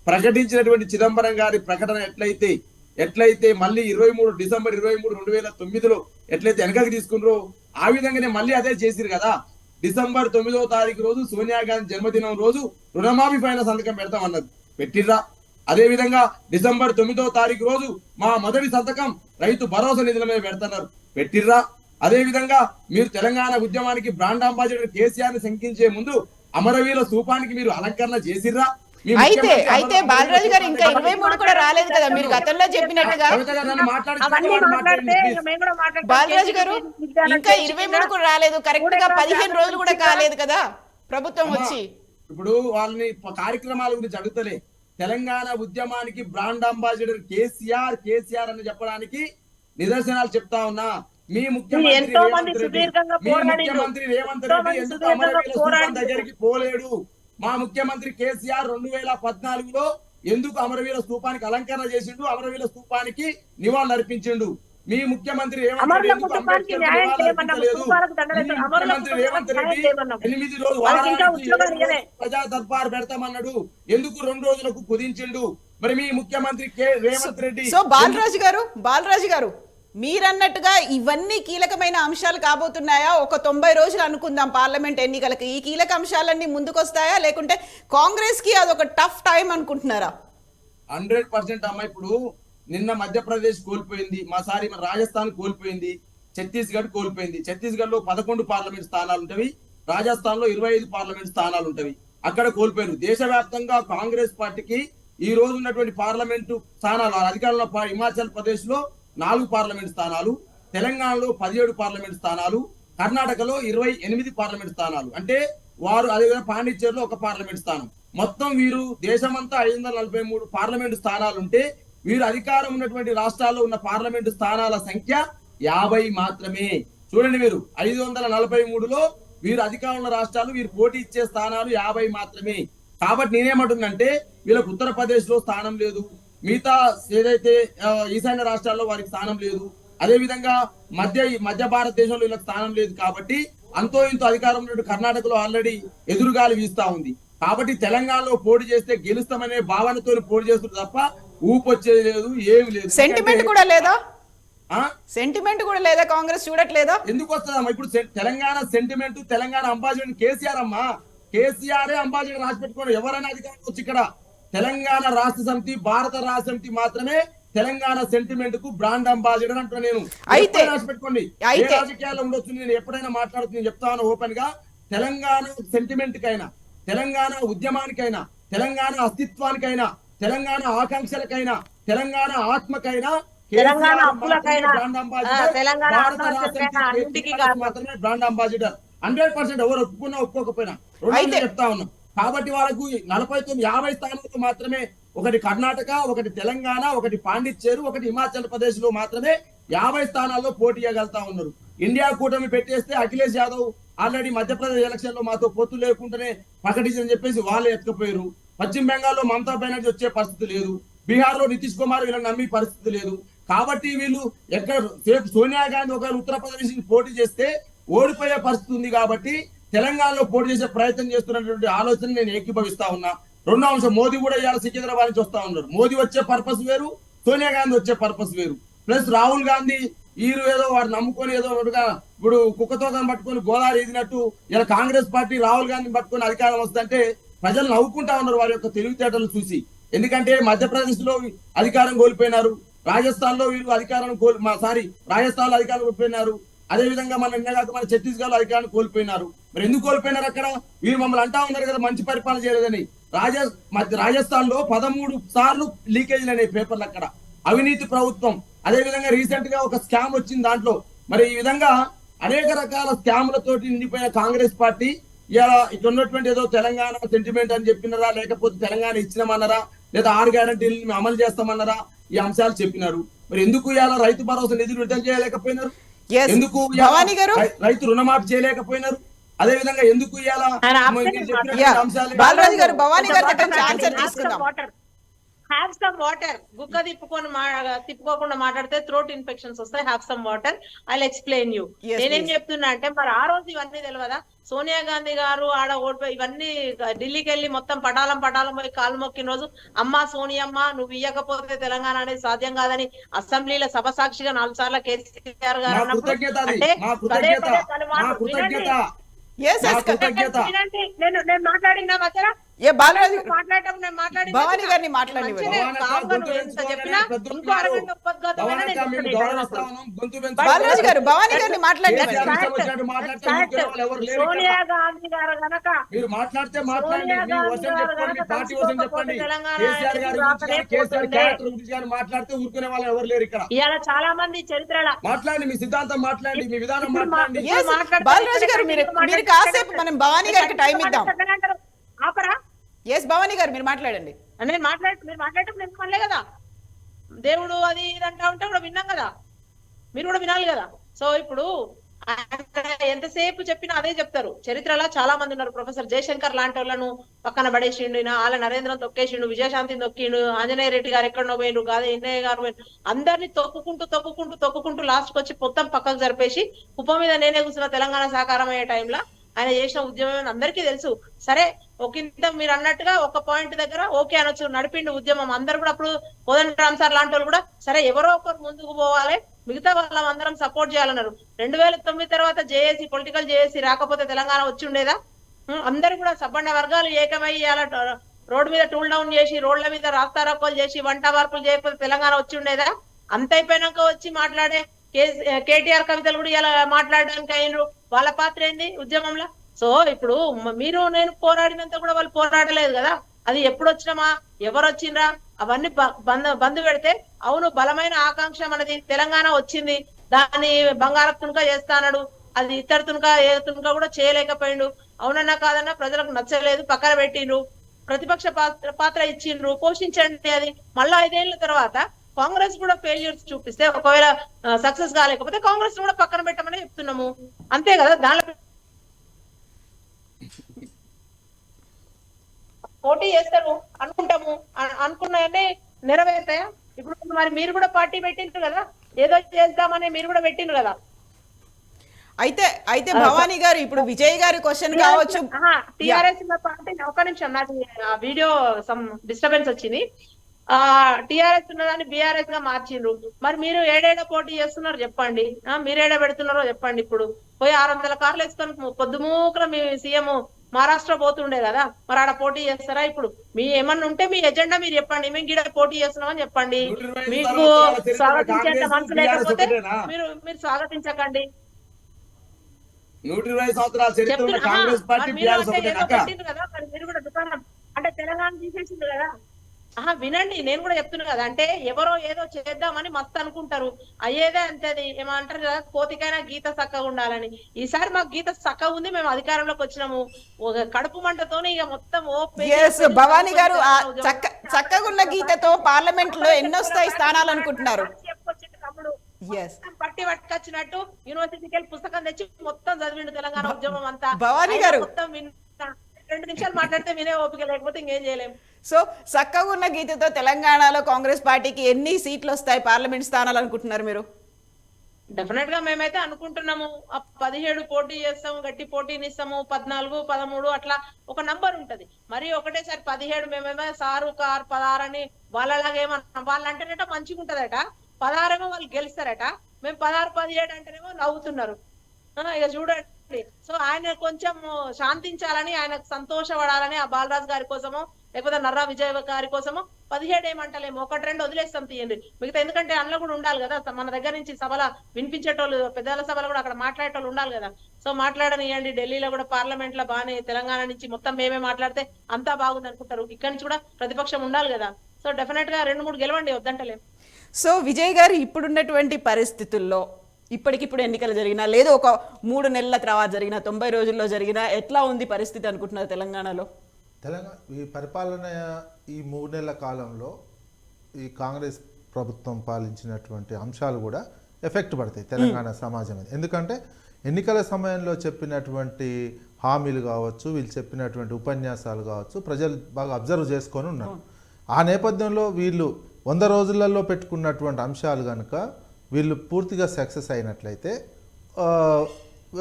ప్రకటించినటువంటి చిదంబరం గారి ప్రకటన ఎట్లయితే మళ్ళీ డిసెంబర్ 23, 2009లో ఎట్లయితే వెనకకి తీసుకున్నారో ఆ విధంగానే మళ్ళీ అదే చేసిరు కదా. డిసెంబర్ 9వ తారీఖు రోజు సోనియా గాంధీ జన్మదినం రోజు రుణమాఫీ పైన సంతకం పెడతామన్నది, పెట్టిర్రా? అదే విధంగా డిసెంబర్ 9వ తారీఖు రోజు మా మొదటి సంతకం రైతు భరోసా నిధుల మీద పెడతారు, పెట్టిర్రా? అదే విధంగా మీరు తెలంగాణ ఉద్యమానికి బ్రాండ్ అంబాసిడర్ కేసీఆర్ ని శంకించే ముందు అమరవీరుల స్థూపానికి మీరు అలంకరణ చేసిర్రా? అయితే బాలరాజు గారు ఇంకా 23 కూడా రాలేదు కదా, మీరు గతంలో చెప్పినట్టుగా. బాలరాజు గారు ఇంకా 23 కూడా రాలేదు, కరెక్ట్ గా 15 రోజులు కూడా కాలేదు కదా ప్రభుత్వం వచ్చి. ఇప్పుడు వాళ్ళని కార్యక్రమాల గురించి అడుగుతలే. తెలంగాణ ఉద్యమానికి బ్రాండ్ అంబాసిడర్ కేసీఆర్ అని చెప్పడానికి నిదర్శనాలు చెప్తా ఉన్నా. మీ ముఖ్యమంత్రి రేవంత్ రెడ్డి ఎందుకు అమరవీరుల స్థూపం దగ్గరికి పోలేడు? మా ముఖ్యమంత్రి కేసీఆర్ 2014లో ఎందుకు అమరవీరుల స్థూపానికి అలంకరణ చేసిండు, అమరవీరుల స్థూపానికి నివాళులు అర్పించిండు? మీ ముఖ్యమంత్రి రేవంత్ రెడ్డి 8 రోజులు ప్రజా దర్బార్ పెడతామన్నాడు, ఎందుకు 2 రోజులకు కుదించిండు? మరి మీ ముఖ్యమంత్రి రేవంత్ రెడ్డి. సో బాలరాజు గారు మీరన్నట్టుగా ఇవన్నీ కీలకమైన అంశాలు కాబోతున్నాయా? ఒక 90 రోజులు అనుకుందాం పార్లమెంట్ ఎన్నికలకి, ఈ కీలక అంశాలన్నీ ముందుకొస్తాయా, లేకుంటే కాంగ్రెస్ కి అదొక టఫ్ టైం అనుకుంటున్నారా? 100% అమ్మ. ఇప్పుడు నిన్న మధ్యప్రదేశ్ కోల్పోయింది, మాసారి మన రాజస్థాన్ కోల్పోయింది, ఛత్తీస్గఢ్ కోల్పోయింది. ఛత్తీస్గఢ్ లో 11 పార్లమెంట్ స్థానాలు ఉంటవి, రాజస్థాన్ లో 25 పార్లమెంట్ స్థానాలు ఉంటవి. అక్కడ కోల్పోయారు. దేశవ్యాప్తంగా కాంగ్రెస్ పార్టీకి ఈ రోజు ఉన్నటువంటి పార్లమెంటు స్థానాలు అధికారంలో హిమాచల్ ప్రదేశ్ లో 4 పార్లమెంట్ స్థానాలు, తెలంగాణలో 17 పార్లమెంట్ స్థానాలు, కర్ణాటకలో 28 పార్లమెంట్ స్థానాలు. అంటే వారు అదేవిధంగా పాండిచ్చేరిలో 1 పార్లమెంట్ స్థానం. మొత్తం వీరు దేశమంతా 543 పార్లమెంటు స్థానాలు ఉంటే వీరు అధికారం ఉన్నటువంటి రాష్ట్రాల్లో ఉన్న పార్లమెంటు స్థానాల సంఖ్య 50 మాత్రమే. చూడండి, మీరు 543లో వీరు అధికారంలో రాష్ట్రాలు వీరు పోటీ ఇచ్చే స్థానాలు 50 మాత్రమే. కాబట్టి నేనేమంటుందంటే వీళ్ళకు ఉత్తరప్రదేశ్ లో స్థానం లేదు, మిగతా ఏదైతే ఈశాన్య రాష్ట్రాల్లో వారికి స్థానం లేదు, అదే విధంగా మధ్య భారతదేశంలో వీళ్ళకి స్థానం లేదు. కాబట్టి అంతో ఇంతో అధికారం ఉన్నట్టు కర్ణాటకలో ఆల్రెడీ ఎదురుగాలి వీస్తా ఉంది. కాబట్టి తెలంగాణలో పోటీ చేస్తే గెలుస్తామనే భావనతో పోటీ చేస్తుంది తప్ప ఊపొచ్చేది లేదు, ఏమి లేదు. సెంటిమెంట్ కూడా లేదా? ఆ? సెంటిమెంట్ కూడా లేదా? కాంగ్రెస్ చూడట్లేదా? ఎందుకు వస్తుందమ్మా ఇప్పుడు తెలంగాణ సెంటిమెంట్? తెలంగాణ అంబాసిడర్ కేసీఆర్ అమ్మా, కేసీఆర్ అంబాసిడర్ రాసి పెట్టుకోండి. ఎవరైనా అధికారం వచ్చి ఇక్కడ తెలంగాణ రాష్ట్ర సమితి, భారత రాష్ట్ర సమితి మాత్రమే తెలంగాణ సెంటిమెంట్ కు బ్రాండ్ అంబాసిడర్ అంటున్నా నేను. అయితే రాసి పెట్టుకోండి. ఏ రాజకీయాల్లో ఉండొచ్చు, నేను ఎప్పుడైనా మాట్లాడుతుంది చెప్తాను ఓపెన్ గా. తెలంగాణ సెంటిమెంట్ కైనా, తెలంగాణ ఉద్యమానికైనా, తెలంగాణ అస్తిత్వానికైనా, తెలంగాణ ఆకాంక్షలకైనా, తెలంగాణ ఆత్మకైనా, తెలంగాణ అప్పులకైనా, తెలంగాణ మాత్రమే బ్రాండ్ అంబాసిడర్. 100% ఎవరు ఒప్పుకున్నా ఒప్పుకోకపోయినా చెప్తా ఉన్నాం. కాబట్టి వాళ్ళకు 50 స్థానాలు మాత్రమే, ఒకటి కర్ణాటక, ఒకటి తెలంగాణ, ఒకటి పాండిచ్చేరు, ఒకటి హిమాచల్ ప్రదేశ్ లో మాత్రమే 50 స్థానాల్లో పోటీ చేయగలుగుతా ఉన్నారు. ఇండియా కూటమి పెట్టేస్తే అఖిలేష్ యాదవ్ ఆల్రెడీ మధ్యప్రదేశ్ ఎలక్షన్ లో మాతో పొత్తు లేకుండానే ప్రకటించని చెప్పేసి వాళ్ళు ఎత్తుకపోయారు. పశ్చిమ బెంగాల్లో మమతా బెనర్జీ వచ్చే పరిస్థితి లేదు. బీహార్ లో నితీష్ కుమార్ వీళ్ళని నమ్మి పరిస్థితి లేదు. కాబట్టి వీళ్ళు ఎక్కడ సోనియా గాంధీ ఒకవేళ ఉత్తరప్రదేశ్ పోటీ చేస్తే ఓడిపోయే పరిస్థితి ఉంది. కాబట్టి తెలంగాణలో పోటీ చేసే ప్రయత్నం చేస్తున్నటువంటి ఆలోచన నేను ఏకీభవిస్తా ఉన్నా. రెండో అంశం, మోదీ కూడా ఇవాళ సికింద్రాబాద్ నుంచి వస్తా ఉన్నారు. మోదీ వచ్చే పర్పస్ వేరు, సోనియా గాంధీ వచ్చే పర్పస్ వేరు. ప్లస్ రాహుల్ గాంధీ వీరు ఏదో వాడు నమ్ముకొని ఏదో ఇప్పుడు కుక్కతో పట్టుకొని గోదావరి ఎదినట్టు ఇలా కాంగ్రెస్ పార్టీ రాహుల్ గాంధీని పట్టుకొని అధికారం వస్తుందంటే ప్రజలు నవ్వుకుంటా ఉన్నారు వారి యొక్క తెలివితేటలు చూసి. ఎందుకంటే మధ్యప్రదేశ్ లో అధికారం కోల్పోయినారు, రాజస్థాన్ లో వీళ్ళు అధికారం రాజస్థాన్ లో అధికారం కోల్పోయినారు. అదే విధంగా మన ఛత్తీస్గఢ్ లో అధికారాన్ని కోల్పోయినారు. మరి ఎందుకు కోల్పోయినారు? అక్కడ వీళ్ళు మమ్మల్ని అంటా ఉన్నారు కదా మంచి పరిపాలన చేయలేదని. రాజస్థాన్ లో 13 సార్లు లీకేజీలు అనే పేపర్లు, అక్కడ అవినీతి ప్రభుత్వం. అదే విధంగా రీసెంట్ గా ఒక స్కామ్ వచ్చింది దాంట్లో. మరి ఈ విధంగా అనేక రకాల స్కామ్లతోటి నిండిపోయిన కాంగ్రెస్ పార్టీ ఇలా ఇక్కడ ఉన్నటువంటి ఏదో తెలంగాణ సెంటిమెంట్ అని చెప్పినారా, లేకపోతే తెలంగాణ ఇచ్చినామన్నారా, లేదా 6 గ్యారంటీలు అమలు చేస్తామన్నారా, ఈ అంశాలు చెప్పినారు. మరి ఎందుకు ఇలా రైతు భరోసా నిధులు విడుదల చేయలేకపోయినారు? ఎందుకు రైతు రుణమాఫీ చేయలేకపోయినారు? అదే విధంగా ఎందుకు ఇలా బాలరాజు గారు భవానీ గారి ఆన్సర్ తీసుకుందాం. Have some water. గుక్క తిప్పుకోకుండా మాట్లాడితే థ్రోట్ ఇన్ఫెక్షన్స్ వస్తాయి. Have some water, I will explain you. నేనేం చెప్తున్నా అంటే, మరి ఆ రోజు ఇవన్నీ తెలియదా? సోనియా గాంధీ గారు ఆడ ఓడిపోయి ఇవన్నీ ఢిల్లీకి వెళ్ళి మొత్తం పటాలం పోయి కాలు మొక్కిన రోజు, అమ్మా సోనియమ్మ నువ్వు ఇయ్యకపోతే తెలంగాణ అనేది సాధ్యం కాదని అసెంబ్లీలో సభ సాక్షిగా 4 సార్లు కేసీఆర్ గారు అన్నప్పుడు నేను మాట్లాడినా మధ్యలో భవానీ గారిని మాట్లాడి బాలరాజు గారు భవానీ గారిని మాట్లాడి సోనియా గాంధీ గారు కనుక మీరు మాట్లాడితే మాట్లాడితే ఊరుకునే వాళ్ళు ఎవరు లేరు ఇక్కడ. ఇవాళ చాలా మంది చరిత్రలో మాట్లాడి మీ సిద్ధాంతం మాట్లాడి, మీ విధానం మాట్లాడండి. బాలరాజు గారు మీరు కాసేపు మనం భవానీ గారికి టైం ఇద్దాం. ఆపరా? ఎస్ భవానీ గారు మీరు మాట్లాడండి. మీరు మాట్లాడటం నేను వినలే కదా. దేవుడు అది ఇది అంటా ఉంటే కూడా విన్నాం కదా, మీరు కూడా వినాలి కదా. సో ఇప్పుడు ఎంతసేపు చెప్పినా అదే చెప్తారు. చరిత్రలో చాలా మంది ఉన్నారు. ప్రొఫెసర్ జయశంకర్ లాంటి వాళ్ళను పక్కన పడేసిండు, ఆళ్ళ నరేంద్రను తొక్కేసిండు, విజయశాంతిని తొక్కిండు, ఆంజనేయ రెడ్డి గారు ఎక్కడో పోయిండు, కాదు ఎన్నయ్య గారు పోయిండు. అందరినీ తొక్కుకుంటూ లాస్ట్కి వచ్చి మొత్తం పక్కకు జరిపేసి కుప్ప మీద నేనే కూర్చున్న తెలంగాణ సాకారం అయ్యే టైంలో ఆయన చేసిన ఉద్యమం అందరికీ తెలుసు. సరే ఒకంత మీరు అన్నట్టుగా ఒక పాయింట్ దగ్గర ఓకే అనొచ్చు, నడిపిండు ఉద్యమం. అందరు కూడా అప్పుడు కోదండరామ్ సార్ లాంటి వాళ్ళు కూడా సరే ఎవరో ఒకరు ముందుకు పోవాలి, మిగతా వాళ్ళందరం సపోర్ట్ చేయాలన్నారు. 2009 తర్వాత జేఏసీ పొలిటికల్ జేఏసీ రాకపోతే తెలంగాణ వచ్చి ఉండేదా? అందరు కూడా సబ్బండ వర్గాలు ఏకమై రోడ్డు మీద టూల్ డౌన్ చేసి, రోడ్ల మీద రాస్తారోకోలు చేసి, వంట వార్పులు చేయకపోతే తెలంగాణ వచ్చి ఉండేదా? అంత అయిపోయినాక వచ్చి మాట్లాడే కేటీఆర్ కవితలు కూడా ఇలా మాట్లాడడానికి అయినరు. వాళ్ళ పాత్ర ఏంది ఉద్యమంలో? సో ఇప్పుడు మీరు నేను పోరాడినంత కూడా వాళ్ళు పోరాడలేదు కదా. అది ఎప్పుడు వచ్చినామా, ఎవరు వచ్చిండ్రా, అవన్నీ బంద్ పెడితే, అవును బలమైన ఆకాంక్ష మనది, తెలంగాణ వచ్చింది, దాన్ని బంగారపు తునక చేస్తానడు, అది ఇతర తునక ఏ తునక కూడా చేయలేకపోయిండు. అవునన్నా కాదన్నా ప్రజలకు నచ్చలేదు, పక్కన పెట్టిండ్రు, ప్రతిపక్ష పాత్ర ఇచ్చిండ్రు, పోషించండి. అది మళ్ళా 5 ఏళ్ల తర్వాత కాంగ్రెస్ కూడా ఫెయిల్యూర్స్ చూపిస్తే, ఒకవేళ సక్సెస్ కాలేకపోతే కాంగ్రెస్ కూడా పక్కన పెట్టమని చెప్తున్నాము, అంతే కదా. దానిలో పోటీ చేస్తారు అనుకుంటాము, అనుకున్నాయన్నీ నెరవేరుతాయా? ఇప్పుడు మరి మీరు కూడా పార్టీ పెట్టిండ్రు కదా, ఏదో చేద్దామని మీరు కూడా పెట్టిండ్రు కదా. అయితే అయితే భవానీ గారు ఇప్పుడు విజయ్ గారి క్వశ్చన్ కావచ్చు. టిఆర్ఎస్ పార్టీ ఒక నిమిషం, నాకు వీడియో సమ్ డిస్టర్బెన్స్ వచ్చింది. టిఆర్ఎస్ ఉన్నదాన్ని బీఆర్ఎస్ గా మార్చిండ్రు. మరి మీరు ఏడేడ పోటీ చేస్తున్నారు చెప్పండి, మీరేడ పెడుతున్నారో చెప్పండి. ఇప్పుడు పోయి 600 కార్లు వేసుకొని పొద్దుమూకల మీ సీఎం మహారాష్ట్ర పోతుండే కదా, మరి ఆడ పోటీ చేస్తారా? ఇప్పుడు మీ ఏమన్నా ఉంటే మీ ఎజెండా మీరు చెప్పండి, మేము గిడ పోటీ చేస్తున్నామని చెప్పండి. మీకు స్వాగతించేంత మనసు లేకపోతే మీరు స్వాగతించకండి. 120 సంవత్సరాల చరిత్ర ఉన్న కాంగ్రెస్ పార్టీ బీఆర్ఎస్ కదా, మరి మీరు కూడా దుకాణం అంటే తెలంగాణ తీసేసింది కదా. వినండి, నేను కూడా చెప్తున్నా కదా, అంటే ఎవరో ఏదో చేద్దామని మస్తు అనుకుంటారు, అయ్యేదే అంతేది. ఏమంటారు కదా, కోతికైనా గీత చక్కగా ఉండాలని. ఈసారి మాకు గీత చక్కగా ఉంది, మేము అధికారంలోకి వచ్చినాము. ఒక కడుపు మంటతోనే ఇక మొత్తం భవానీ గారు చక్కగా ఉన్న గీతతో పార్లమెంట్ లో ఎన్నొస్తాయి స్థానాలు అనుకుంటున్నారు? పట్టి పట్టుకొచ్చినట్టు యూనివర్సిటీకి వెళ్ళి పుస్తకం తెచ్చి మొత్తం చదివిండు తెలంగాణ ఉద్యమం అంతా. భవానీ గారు మొత్తం 2 నిమిషాలు మాట్లాడితే వినే ఓపిక లేకపోతే ఇంకేం చేయలేము. సో చక్కగా ఉన్న గీతతో తెలంగాణలో కాంగ్రెస్ పార్టీకి ఎన్ని సీట్లు వస్తాయి, పార్లమెంట్ స్థానాలు అనుకుంటున్నారు మీరు? డెఫినెట్ గా మేమైతే అనుకుంటున్నాము 17 పోటీ చేస్తాము, గట్టి పోటీనిస్తాము. 14, 13 అట్లా ఒక నంబర్ ఉంటది. మరి ఒకటేసారి 17 మేమేమో సారు కార్ 16 అని వాళ్ళలాగేమన్నా వాళ్ళంటేనేట మంచిగా ఉంటదట, 16 ఏమో వాళ్ళు గెలుస్తారట. మేము 16, 17 అంటేనేమో నవ్వుతున్నారు. ఇక చూడండి. సో ఆయన కొంచెం శాంతించాలని, ఆయనకు సంతోషపడాలని ఆ బాలరాజు గారి కోసమో లేకపోతే నర్రా విజయ్ గారి కోసమో 17 ఏమంటలేము, 1-2 వదిలేస్తాం తీయండి మిగతా. ఎందుకంటే అందులో కూడా ఉండాలి కదా, మన దగ్గర నుంచి సభలో వినిపించేటోళ్ళు, పెద్దల సభలో కూడా అక్కడ మాట్లాడేటోళ్ళు ఉండాలి కదా. సో మాట్లాడనియండి. ఢిల్లీలో కూడా పార్లమెంట్ లో బాగానే తెలంగాణ నుంచి మొత్తం మేమే మాట్లాడితే అంతా బాగుంది అనుకుంటారు. ఇక్కడి నుంచి కూడా ప్రతిపక్షం ఉండాలి కదా. సో డెఫినెట్ గా 2-3 గెలవండి, వద్దంటలేం. సో విజయ్ గారు ఇప్పుడున్నటువంటి పరిస్థితుల్లో ఇప్పటికిప్పుడు ఎన్నికలు జరిగినా లేదు ఒక 3 నెలల తర్వాత జరిగిన 90 రోజుల్లో జరిగిన ఎట్లా ఉంది పరిస్థితి అనుకుంటున్నారు తెలంగాణలో? ఈ పరిపాలన ఈ 3 నెలల కాలంలో ఈ కాంగ్రెస్ ప్రభుత్వం పాలించినటువంటి అంశాలు కూడా ఎఫెక్ట్ పడతాయి తెలంగాణ సమాజం మీద. ఎందుకంటే ఎన్నికల సమయంలో చెప్పినటువంటి హామీలు కావచ్చు, వీళ్ళు చెప్పినటువంటి ఉపన్యాసాలు కావచ్చు, ప్రజలు బాగా అబ్జర్వ్ చేసుకొని ఉన్నారు. ఆ నేపథ్యంలో వీళ్ళు 100 రోజులలో పెట్టుకున్నటువంటి అంశాలు కనుక వీళ్ళు పూర్తిగా సక్సెస్ అయినట్లయితే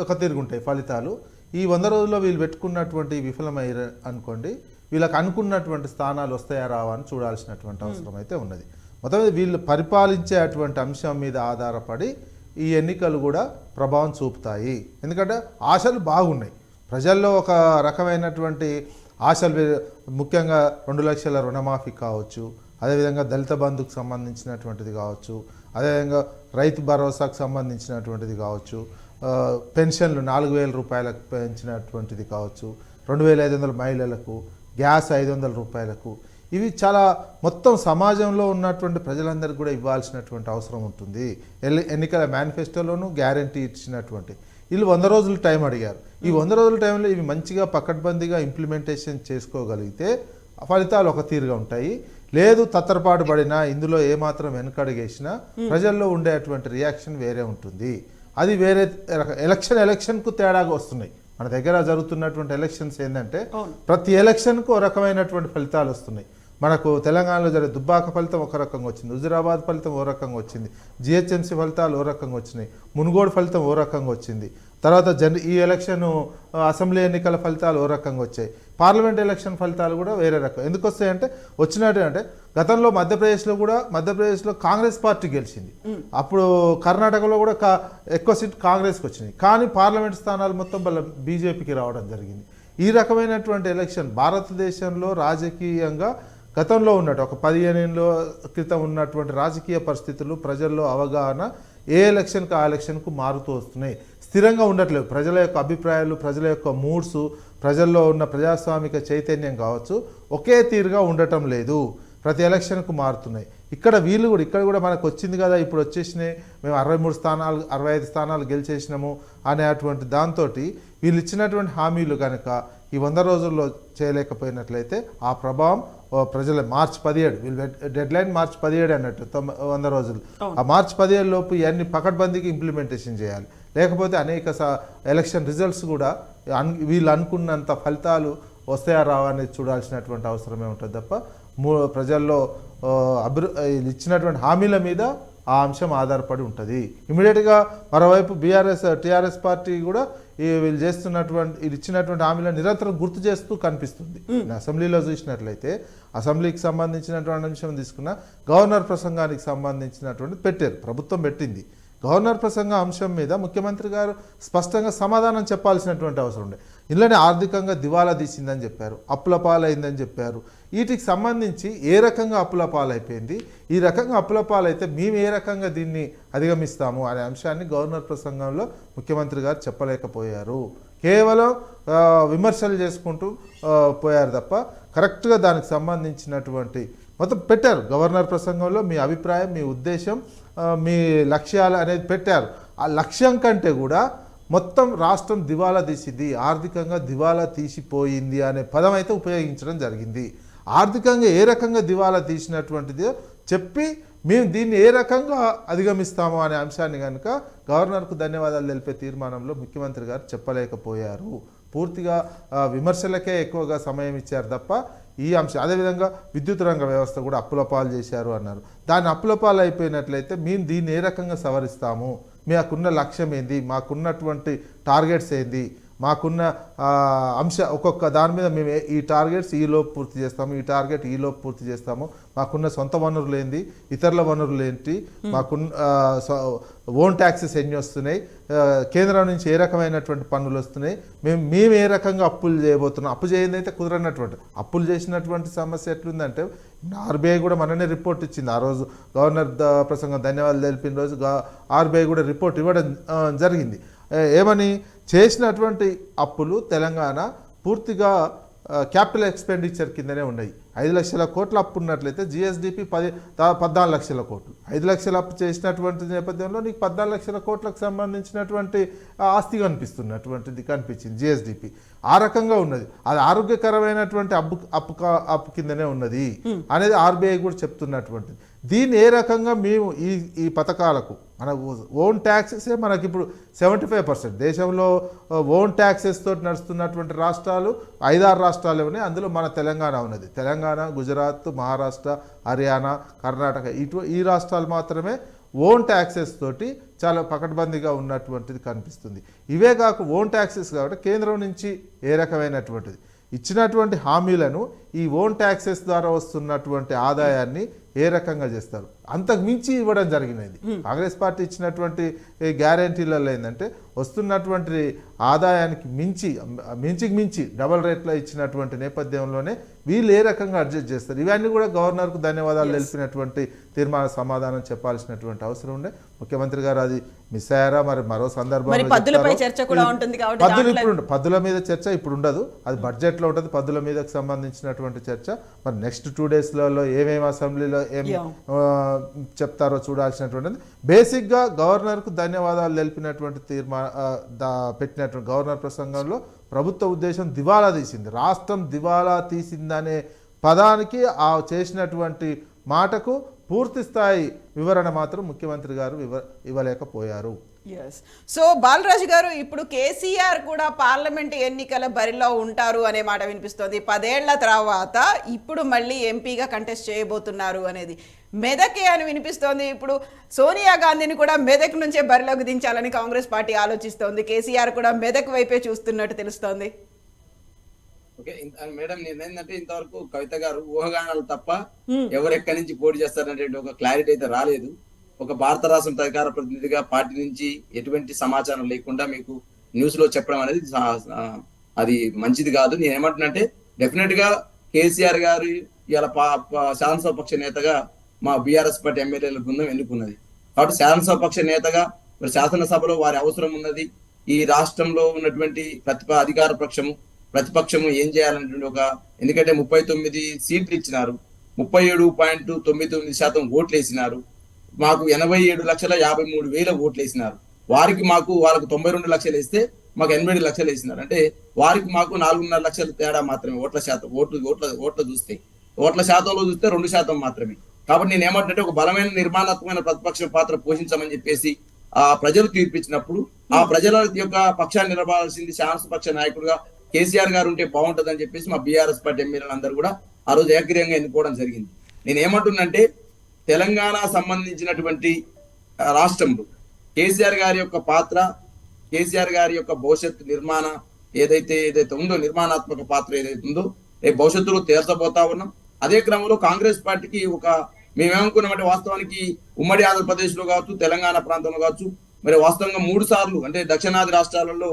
ఒక తిరుగుంటాయి ఫలితాలు. ఈ 100 రోజుల్లో వీళ్ళు పెట్టుకున్నటువంటి విఫలమయ్యారు అనుకోండి, వీళ్ళకి అనుకున్నటువంటి స్థానాలు వస్తాయా రావా అని చూడాల్సినటువంటి అవసరం అయితే ఉన్నది. మొత్తం వీళ్ళు పరిపాలించే అటువంటి అంశం మీద ఆధారపడి ఈ ఎన్నికలు కూడా ప్రభావం చూపుతాయి. ఎందుకంటే ఆశలు బాగున్నాయి ప్రజల్లో, ఒక రకమైనటువంటి ఆశలు, ముఖ్యంగా 2 లక్షల రుణమాఫీ కావచ్చు, అదేవిధంగా దళిత బంధుకు సంబంధించినటువంటిది కావచ్చు, అదేవిధంగా రైతు భరోసాకు సంబంధించినటువంటిది కావచ్చు, పెన్షన్లు 4,000 రూపాయలకు పెంచినటువంటిది కావచ్చు, 2,500 మహిళలకు, గ్యాస్ 500 రూపాయలకు. ఇవి చాలా మొత్తం సమాజంలో ఉన్నటువంటి ప్రజలందరికీ కూడా ఇవ్వాల్సినటువంటి అవసరం ఉంటుంది. ఎన్నికల మేనిఫెస్టోలోనూ గ్యారంటీ ఇచ్చినటువంటి వీళ్ళు 100 రోజులు టైం అడిగారు. ఈ 100 రోజుల టైంలో ఇవి మంచిగా పకడ్బందీగా ఇంప్లిమెంటేషన్ చేసుకోగలిగితే ఫలితాలు ఒక తీరుగా ఉంటాయి. లేదు తత్తరపాటు పడినా, ఇందులో ఏమాత్రం వెనకడుగేసినా ప్రజల్లో ఉండేటువంటి రియాక్షన్ వేరే ఉంటుంది. అది వేరే ఎలక్షన్కు తేడాగా వస్తున్నాయి. మన దగ్గర జరుగుతున్నటువంటి ఎలక్షన్స్ ఏంటంటే ప్రతి ఎలక్షన్కు ఒక రకమైనటువంటి ఫలితాలు వస్తున్నాయి. మనకు తెలంగాణలో జరిగే దుబ్బాక ఫలితం ఒక రకంగా వచ్చింది, హుజురాబాద్ ఫలితం ఓ రకంగా వచ్చింది, జిహెచ్ఎంసీ ఫలితాలు ఓ రకంగా వచ్చినాయి, మునుగోడు ఫలితం ఓ రకంగా వచ్చింది. తర్వాత ఈ ఎలక్షన్ అసెంబ్లీ ఎన్నికల ఫలితాలు ఓ రకంగా వచ్చాయి. పార్లమెంట్ ఎలక్షన్ ఫలితాలు కూడా వేరే రకం. ఎందుకు వస్తాయంటే వచ్చినట్టు అంటే గతంలో మధ్యప్రదేశ్లో కాంగ్రెస్ పార్టీ గెలిచింది. అప్పుడు కర్ణాటకలో కూడా ఎక్కువ సీట్ కాంగ్రెస్కి వచ్చినాయి. కానీ పార్లమెంట్ స్థానాలు మొత్తం బీజేపీకి రావడం జరిగింది. ఈ రకమైనటువంటి ఎలక్షన్ భారతదేశంలో రాజకీయంగా గతంలో ఉన్నట్టు ఒక 15 ఏళ్ళ క్రితం ఉన్నటువంటి రాజకీయ పరిస్థితులు, ప్రజల్లో అవగాహన ఏ ఎలక్షన్కి ఆ ఎలక్షన్కు మారుతూ వస్తున్నాయి. స్థిరంగా ఉండట్లేదు. ప్రజల యొక్క అభిప్రాయాలు, ప్రజల యొక్క మూడ్స్, ప్రజల్లో ఉన్న ప్రజాస్వామిక చైతన్యం కావచ్చు ఒకే తీరుగా ఉండటం లేదు. ప్రతి ఎలక్షన్కు మారుతున్నాయి. ఇక్కడ కూడా మనకు వచ్చింది కదా, ఇప్పుడు వచ్చేసినాయి, మేము 63 స్థానాలు 65 స్థానాలు గెలిచేసినాము అనేటువంటి దాంతో వీళ్ళు ఇచ్చినటువంటి హామీలు కనుక ఈ 100 రోజుల్లో చేయలేకపోయినట్లయితే ఆ ప్రభావం ప్రజల మార్చి 17 వీళ్ళు డెడ్ లైన్ మార్చి 17 అన్నట్టు 100 రోజులు. ఆ మార్చి 17 లోపు ఇవన్నీ పకడ్బందీకి ఇంప్లిమెంటేషన్ చేయాలి. లేకపోతే అనేక ఎలక్షన్ రిజల్ట్స్ కూడా వీళ్ళు అనుకున్నంత ఫలితాలు వస్తాయా రావా అనేది చూడాల్సినటువంటి అవసరమే ఉంటుంది తప్ప ప్రజల్లో ఇచ్చినటువంటి హామీల మీద ఆ అంశం ఆధారపడి ఉంటుంది. ఇమీడియట్గా మరోవైపు టీఆర్ఎస్ పార్టీ కూడా వీళ్ళు చేస్తున్నటువంటి వీళ్ళు ఇచ్చినటువంటి హామీలను నిరంతరం గుర్తు చేస్తూ కనిపిస్తుంది. అసెంబ్లీలో చూసినట్లయితే అసెంబ్లీకి సంబంధించినటువంటి అంశం తీసుకున్న గవర్నర్ ప్రసంగానికి సంబంధించినటువంటి పెట్టారు, ప్రభుత్వం పెట్టింది. గవర్నర్ ప్రసంగ అంశం మీద ముఖ్యమంత్రి గారు స్పష్టంగా సమాధానం చెప్పాల్సినటువంటి అవసరం ఉండే. ఇళ్ళని ఆర్థికంగా దివాలా తీసిందని చెప్పారు, అప్పుల పాలైందని చెప్పారు. వీటికి సంబంధించి ఏ రకంగా అప్పుల పాలైపోయింది, ఈ రకంగా అప్పుల పాలైతే మేము ఏ రకంగా దీన్ని అధిగమిస్తాము అనే అంశాన్ని గవర్నర్ ప్రసంగంలో ముఖ్యమంత్రి గారు చెప్పలేకపోయారు. కేవలం విమర్శలు చేసుకుంటూ పోయారు తప్ప కరెక్ట్గా దానికి సంబంధించినటువంటి మొత్తం పెట్టారు. గవర్నర్ ప్రసంగంలో మీ అభిప్రాయం, మీ ఉద్దేశం, మీ లక్ష్యాలు అనేది పెట్టారు. ఆ లక్ష్యం కంటే కూడా మొత్తం రాష్ట్రం దివాలా తీసింది, ఆర్థికంగా దివాలా తీసిపోయింది అనే పదం అయితే ఉపయోగించడం జరిగింది. ఆర్థికంగా ఏ రకంగా దివాలా తీసినటువంటిది చెప్పి మేము దీన్ని ఏ రకంగా అధిగమిస్తాము అనే అంశాన్ని కనుక గవర్నర్కు ధన్యవాదాలు తెలిపే తీర్మానంలో ముఖ్యమంత్రి గారు చెప్పలేకపోయారు. పూర్తిగా విమర్శలకే ఎక్కువగా సమయం ఇచ్చారు తప్ప ఈ అంశం. అదేవిధంగా విద్యుత్ రంగ వ్యవస్థ కూడా అప్పుల పాలు చేశారు అన్నారు. దాన్ని అప్పుల పాలు అయిపోయినట్లయితే మేము దీన్ని ఏ రకంగా సవరిస్తాము, మాకున్న లక్ష్యం ఏంది, మాకున్నటువంటి టార్గెట్స్ ఏంది, మాకున్న ఒక్కొక్క దాని మీద మేము ఈ టార్గెట్స్ ఈలోపు పూర్తి చేస్తాము, ఈ టార్గెట్ ఈలోపు పూర్తి చేస్తాము, మాకున్న సొంత వనరులు ఏంది, ఇతరుల వనరులు ఏంటి, మాకున్న ఓన్ ట్యాక్సెస్ ఎన్ని వస్తున్నాయి, కేంద్రం నుంచి ఏ రకమైనటువంటి పన్నులు వస్తున్నాయి, మేము ఏ రకంగా అప్పులు చేయబోతున్నాం. అప్పు చేయండి అయితే కుదరనటువంటి అప్పులు చేసినటువంటి సమస్య ఎట్లుందంటే ఆర్బీఐ కూడా మననే రిపోర్ట్ ఇచ్చింది. ఆ రోజు గవర్నర్ ప్రసంగం ధన్యవాదాలు తెలిపిన రోజు ఆర్బీఐ కూడా రిపోర్ట్ ఇవ్వడం జరిగింది. ఏమని చేసినటువంటి అప్పులు తెలంగాణ పూర్తిగా క్యాపిటల్ ఎక్స్పెండిచర్ కిందనే ఉన్నాయి. 5 లక్షల కోట్ల అప్పు ఉన్నట్లయితే జిఎస్డిపి 14 లక్షల కోట్లు. 5 లక్షల అప్పు చేసినటువంటి నేపథ్యంలో నీకు 14 లక్షల కోట్లకు సంబంధించినటువంటి ఆస్తి కనిపించింది జిఎస్డిపి. ఆ రకంగా ఉన్నది. అది ఆరోగ్యకరమైనటువంటి అప్పు కిందనే ఉన్నది అనేది ఆర్బీఐ కూడా చెప్తున్నటువంటిది. దీన్ని ఏ రకంగా మేము ఈ పథకాలకు మనకు ఓన్ ట్యాక్సెసే మనకి ఇప్పుడు 75%. దేశంలో ఓన్ ట్యాక్సెస్ తోటి నడుస్తున్నటువంటి రాష్ట్రాలు 5-6 రాష్ట్రాలు ఉన్నాయి. అందులో మన తెలంగాణ ఉన్నది. తెలంగాణ, గుజరాత్, మహారాష్ట్ర, హర్యానా, కర్ణాటక ఈ రాష్ట్రాలు మాత్రమే ఓన్ ట్యాక్సెస్ తోటి చాలా పకడ్బందీగా ఉన్నటువంటిది కనిపిస్తుంది. ఇవే కాక ఓన్ ట్యాక్సెస్ కాబట్టి కేంద్రం నుంచి ఏ రకమైనటువంటిది ఇచ్చినటువంటి హామీలను ఈ ఓన్ ట్యాక్సెస్ ద్వారా వస్తున్నటువంటి ఆదాయాన్ని ఏ రకంగా చేస్తారు, అంతకు మించి ఇవ్వడం జరిగినది. కాంగ్రెస్ పార్టీ ఇచ్చినటువంటి గ్యారంటీలలో ఏంటంటే వస్తున్నటువంటి ఆదాయానికి మించి డబల్ రేట్లో ఇచ్చినటువంటి నేపథ్యంలోనే వీళ్ళు ఏ రకంగా అడ్జస్ట్ చేస్తారు. ఇవన్నీ కూడా గవర్నర్కు ధన్యవాదాలు తెలిపినటువంటి తీర్మాన సమాధానం చెప్పాల్సినటువంటి అవసరం ఉండే. ముఖ్యమంత్రి గారు అది మిస్ అయ్యారా మరి మరో సందర్భంలో పద్దుల మీద చర్చ ఇప్పుడు ఉండదు, అది బడ్జెట్లో ఉంటుంది. పద్దుల మీదకి సంబంధించినటువంటి చర్చ మరి నెక్స్ట్ 2 డేస్లలో ఏమేమి అసెంబ్లీలో ఏం చెప్తారో చూడాల్సినటువంటిది. బేసిక్గా గవర్నర్కు ధన్యవాదాలు తెలిపినటువంటి పెట్టినటువంటి గవర్నర్ ప్రసంగంలో ప్రభుత్వ ఉద్దేశం దివాలా తీసింది, రాష్ట్రం దివాలా తీసిందనే పదానికి ఆ చేసినటువంటి మాటకు పూర్తి స్థాయి వివరణ మాత్రం ముఖ్యమంత్రి గారు ఇవ్వలేకపోయారు. సో బాలరాజు గారు, ఇప్పుడు కేసీఆర్ కూడా పార్లమెంట్ ఎన్నికల బరిలో ఉంటారు అనే మాట వినిపిస్తోంది. 10 ఏళ్ల తర్వాత ఇప్పుడు మళ్ళీ ఎంపీగా కంటెస్ట్ చేయబోతున్నారు అనేది మెదకే అని వినిపిస్తోంది. ఇప్పుడు సోనియా గాంధీని కూడా మెదక్ నుంచే బరిలోకి దించాలని కాంగ్రెస్ పార్టీ ఆలోచిస్తోంది. కేసీఆర్ కూడా మెదక్ వైపే చూస్తున్నట్టు తెలుస్తోంది. ఓకే మేడం, నేనేంటంటే ఇంతవరకు కవిత గారు ఊహాగానాలు తప్ప ఎవరు ఎక్కడి నుంచి పోటీ చేస్తారనే ఒక క్లారిటీ అయితే రాలేదు. ఒక భారత రాష్ట్రం అధికార ప్రతినిధిగా పార్టీ నుంచి ఎటువంటి సమాచారం లేకుండా మీకు న్యూస్ లో చెప్పడం అనేది అది మంచిది కాదు. నేను ఏమంటున్నానంటే డెఫినెట్ గా కేసీఆర్ గారు ఇలా శాసనసభాపక్ష నేతగా మా బీఆర్ఎస్ పార్టీ ఎమ్మెల్యేల బృందం ఎన్నుకున్నది కాబట్టి శాసనసభాపక్ష నేతగా మరి శాసనసభలో వారి అవసరం ఉన్నది. ఈ రాష్ట్రంలో ఉన్నటువంటి అధికార ప్రతిపక్షము ఏం చేయాలనేటువంటి ఎందుకంటే 39 సీట్లు ఇచ్చినారు, 37.99% ఓట్లు వేసినారు, మాకు 87,53,000 ఓట్లు వేసినారు. వాళ్ళకు 92 లక్షలు వేస్తే మాకు 87 లక్షలు వేసినారు. అంటే వారికి మాకు 4.5 లక్షల తేడా మాత్రమే ఓట్ల శాతం. ఓట్ల శాతంలో చూస్తే 2% మాత్రమే. కాబట్టి నేను ఏమంటే ఒక బలమైన నిర్మాణాత్మకమైన ప్రతిపక్ష పాత్ర పోషించమని చెప్పేసి ఆ ప్రజలు తీర్పిచ్చినప్పుడు ఆ ప్రజల యొక్క పక్షాన్ని నిలబడాల్సింది శాసనసభాపక్ష నాయకుడుగా కేసీఆర్ గారు ఉంటే బాగుంటుందని చెప్పేసి మా బీఆర్ఎస్ పార్టీ ఎమ్మెల్యేలు అందరూ కూడా ఆ రోజు ఏకగ్రీయంగా ఎన్నుకోవడం జరిగింది. నేను ఏమంటున్నంటే తెలంగాణ సంబంధించినటువంటి రాష్ట్రంలో కేసీఆర్ గారి యొక్క పాత్ర, కేసీఆర్ గారి యొక్క భవిష్యత్తు నిర్మాణ ఏదైతే ఉందో, నిర్మాణాత్మక పాత్ర ఏదైతే ఉందో రేపు భవిష్యత్తులో తేల్చబోతా ఉన్నాం. అదే క్రమంలో కాంగ్రెస్ పార్టీకి మేమేమనుకున్నామంటే వాస్తవానికి ఉమ్మడి ఆంధ్రప్రదేశ్ లో కావచ్చు, తెలంగాణ ప్రాంతంలో కావచ్చు, మరి వాస్తవంగా 3 సార్లు అంటే దక్షిణాది రాష్ట్రాలలో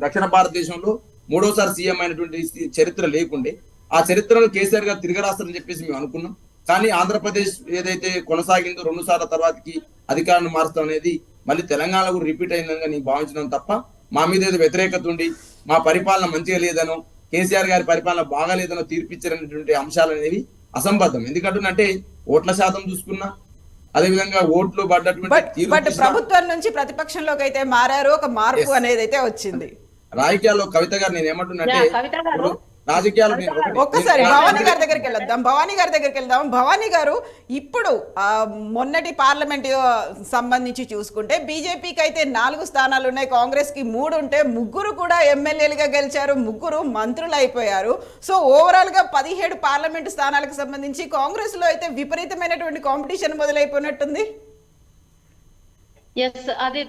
దక్షిణ భారతదేశంలో 3వసారి సీఎం అయినటువంటి చరిత్ర లేకుండే ఆ చరిత్రను కేసీఆర్ గారు తిరగరాస్తారని చెప్పేసి మేము అనుకున్నాం. కానీ ఆంధ్రప్రదేశ్ ఏదైతే కొనసాగిందో 2 సార్ల తర్వాతకి అధికారాన్ని మారుస్తాం అనేది మళ్ళీ తెలంగాణ కూడా రిపీట్ అయిందని నేను భావించడం తప్ప మా మీద ఏదో వ్యతిరేకత ఉండి మా పరిపాలన మంచిగా లేదనో, కేసీఆర్ గారి పరిపాలన బాగాలేదనో తీర్పిచ్చారనేటువంటి అంశాలు అనేవి అసంబద్ధం. ఎందుకంటే ఓట్ల శాతం చూసుకున్నా, అదేవిధంగా ఓట్లు పడ్డటువంటి బట్ ప్రభుత్వం నుంచి ప్రతిపక్షంలోకి అయితే మారారు, ఒక మార్పు అనేది అయితే వచ్చింది. రాజకీయాల్లో కవిత గారు నేను ఏమంటున్నంటే కవిత గారు రాజకీయాలు ఒక్కసారి భవానీ గారి దగ్గరికి వెళ్దాం. భవానీ గారు, ఇప్పుడు మొన్నటి పార్లమెంట్ సంబంధించి చూసుకుంటే బీజేపీకి అయితే 4 స్థానాలు ఉన్నాయి, కాంగ్రెస్ కి 3 ఉంటే 3 కూడా ఎమ్మెల్యేలుగా గెలిచారు, 3 మంత్రులు అయిపోయారు. సో ఓవరాల్ గా 17 పార్లమెంట్ స్థానాలకు సంబంధించి కాంగ్రెస్ లో అయితే విపరీతమైనటువంటి కాంపిటీషన్ మొదలైపోయినట్టుంది. ఎస్, అది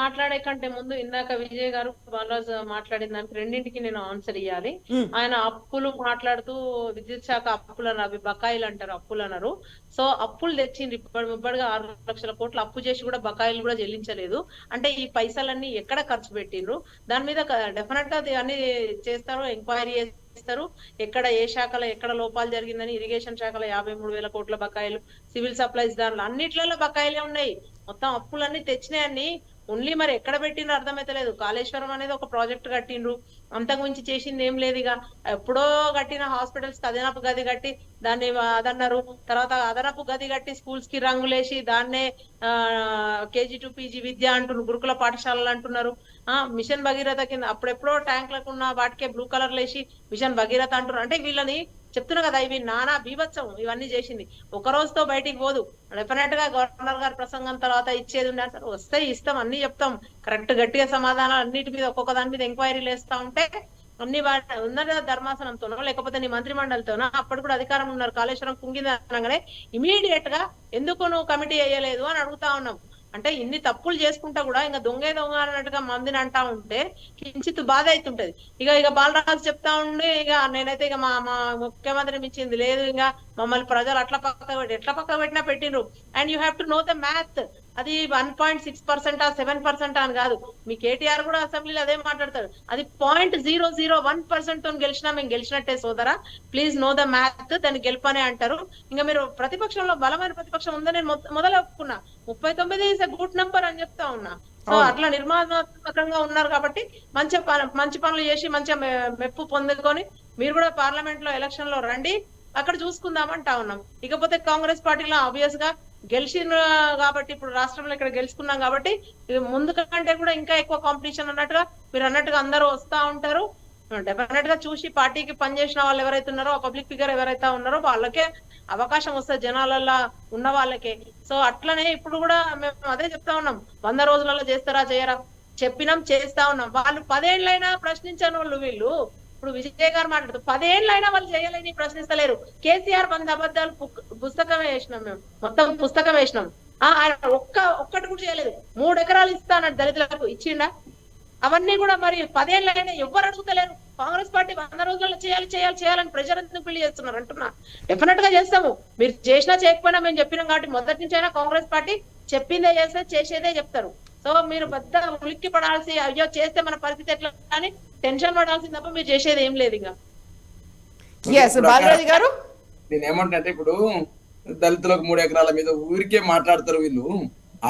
మాట్లాడే కంటే ముందు ఇందాక విజయ్ గారు బాలరాజు మాట్లాడిన దానికి రెండింటికి నేను ఆన్సర్ ఇవ్వాలి. ఆయన అప్పులు మాట్లాడుతూ విద్యుత్ శాఖ అప్పులు అన్నారు, అవి బకాయిలు అంటారు, అప్పులు అన్నారు. సో అప్పులు తెచ్చింది ఇప్పటిగా 6 లక్షల కోట్లు అప్పు చేసి కూడా బకాయిలు కూడా చెల్లించలేదు. అంటే ఈ పైసలన్నీ ఎక్కడ ఖర్చు పెట్టిండ్రు, దాని మీద డెఫినెట్ గా అన్ని చేస్తారు, ఎంక్వైరీ చేస్తారు. ఎక్కడ ఏ శాఖలో ఎక్కడ లోపాలు జరిగిందని ఇరిగేషన్ శాఖలో 53,000 కోట్ల బకాయిలు, సివిల్ సప్లైస్ దాంట్లో అన్నిట్లలో బకాయిలే ఉన్నాయి. మొత్తం అప్పులన్నీ తెచ్చినాయన్ని ఓన్లీ మరి ఎక్కడ పెట్టిండ్రు అర్థమైతలేదు. కాళేశ్వరం అనేది ఒక ప్రాజెక్ట్ కట్టిండ్రు, అంతకు మించి చేసింది ఏం లేదు. ఇక ఎప్పుడో కట్టిన హాస్పిటల్స్ కి అదనపు గది కట్టి దాన్ని అదన్నారు, తర్వాత అదనపు గది కట్టి స్కూల్స్ కి రంగులేసి దాన్నే KG to PG విద్య అంటున్నారు, గురుకుల పాఠశాలలు అంటున్నారు. మిషన్ భగీరథ కింద అప్పుడెప్పుడో ట్యాంక్లకు ఉన్న వాటికే బ్లూ కలర్ లేసి మిషన్ భగీరథ అంటున్నారు. అంటే వీళ్ళని చెప్తున్నా కదా, ఇవి నానా బీభత్సం ఇవన్నీ చేసింది. ఒక రోజుతో బయటికి పోదు. డెఫినెట్ గా గవర్నర్ గారి ప్రసంగం తర్వాత ఇచ్చేది ఉండే వస్తాయి, ఇస్తాం, అన్ని చెప్తాం, కరెక్ట్ గట్టిగా సమాధానాలు అన్నిటి మీద ఒక్కొక్క దాని మీద ఎంక్వైరీలు వేస్తా ఉంటే అన్ని ఉన్నత ధర్మాసనంతోనో లేకపోతే నీ మంత్రి మండలితోనో అప్పుడు కూడా అధికారం ఉన్నారు, కాళేశ్వరం కుంగింది అనగానే ఇమీడియట్ గా ఎందుకు నువ్వు కమిటీ వేయలేదు అని అడుగుతా ఉన్నాం. అంటే ఇన్ని తప్పులు చేసుకుంటా కూడా ఇంకా దొంగ అన్నట్టుగా మందిని అంటా ఉంటే కించిత్ బాధ అవుతుంటది. ఇక బాలరాజు చెప్తా ఉండి ఇక నేనైతే ఇక మా ముఖ్యమంత్రిని మించింది లేదు, ఇంకా మమ్మల్ని ప్రజలు ఎట్లా పక్క పెట్టినా పెట్టిండ్రు. And you have to know the math. అది 1.6% 7% అని కాదు. మీ కేటీఆర్ కూడా అసెంబ్లీలో అదే మాట్లాడతాడు, అది 0.001% తో గెలిచినా మేము గెలిచినట్టే సోదరా, ప్లీజ్ నో ద మ్యాథ్, దాన్ని గెలుపనే అంటారు. ఇంకా మీరు ప్రతిపక్షంలో బలమైన ప్రతిపక్షం ఉందని నేను మొదలు ఒప్పుకున్నా, 39 is a గుడ్ నంబర్ అని చెప్తా ఉన్నా. సో అట్లా నిర్మాణాత్మకంగా ఉన్నారు కాబట్టి మంచి పనులు చేసి మంచిగా మెప్పు పొందుకొని మీరు కూడా పార్లమెంట్ లో ఎలక్షన్ లో రండి, అక్కడ చూసుకుందామంటా ఉన్నాం. ఇకపోతే కాంగ్రెస్ పార్టీలో ఆబ్వియస్ గా గెలిచిన కాబట్టి ఇప్పుడు రాష్ట్రంలో ఇక్కడ గెలుచుకున్నాం కాబట్టి ముందు కంటే కూడా ఇంకా ఎక్కువ కాంపిటీషన్ అన్నట్టుగా మీరు అన్నట్టుగా అందరూ వస్తా ఉంటారు. డెఫినెట్ గా చూసి పార్టీకి పనిచేసిన వాళ్ళు ఎవరైతే ఉన్నారో, పబ్లిక్ ఫిగర్ ఎవరైతే ఉన్నారో వాళ్ళకే అవకాశం వస్తుంది, జనాలలో ఉన్న వాళ్ళకే. సో అట్లనే ఇప్పుడు కూడా మేము అదే చెప్తా ఉన్నాం, 100 రోజులలో చేస్తారా చేయరా చెప్పినాం, చేస్తా ఉన్నాం. వాళ్ళు 10 ఏళ్ళైనా ప్రశ్నించని వాళ్ళు వీళ్ళు. ఇప్పుడు విజయ్ గారు మాట్లాడుతూ 10 ఏళ్ళైనా వాళ్ళు చేయలేని ప్రశ్నిస్తలేరు. కేసీఆర్ 100 అబద్ధాలు పుస్తకం వేసినాం, మేము మొత్తం పుస్తకం వేసినాం. ఆయన ఒక్కటి కూడా చేయలేదు. 3 ఎకరాలు ఇస్తానని దళితులకు ఇచ్చిండా? అవన్నీ కూడా మరి 10 ఏళ్ళైనా ఎవరు అడుగుతలేరు. కాంగ్రెస్ పార్టీ 100 రోజుల్లో చేయాలని ప్రెషర్ ఎందుకు బిల్డ్ చేస్తున్నారు అంటున్నా. డెఫినెట్ గా చేస్తాము, మీరు చేసినా చేయకపోయినా మేము చెప్పినాం కాబట్టి మొదటి నుంచి అయినా కాంగ్రెస్ పార్టీ చెప్పిందే చేస్తే చేసేదే చెప్తారు. సో మీరు పెద్ద ఉలిక్కి పడాల్సి అయ్యో చేస్తే మన పరిస్థితి ఎట్లా అని టెన్షన్ పడాల్సింది తప్ప మీరు చేసేది ఏం లేదు. ఇంకా బాలరాజు గారు నేను ఏమంటే ఇప్పుడు దళితులకు 3 ఎకరాల మీద ఊరికే మాట్లాడతారు వీళ్ళు.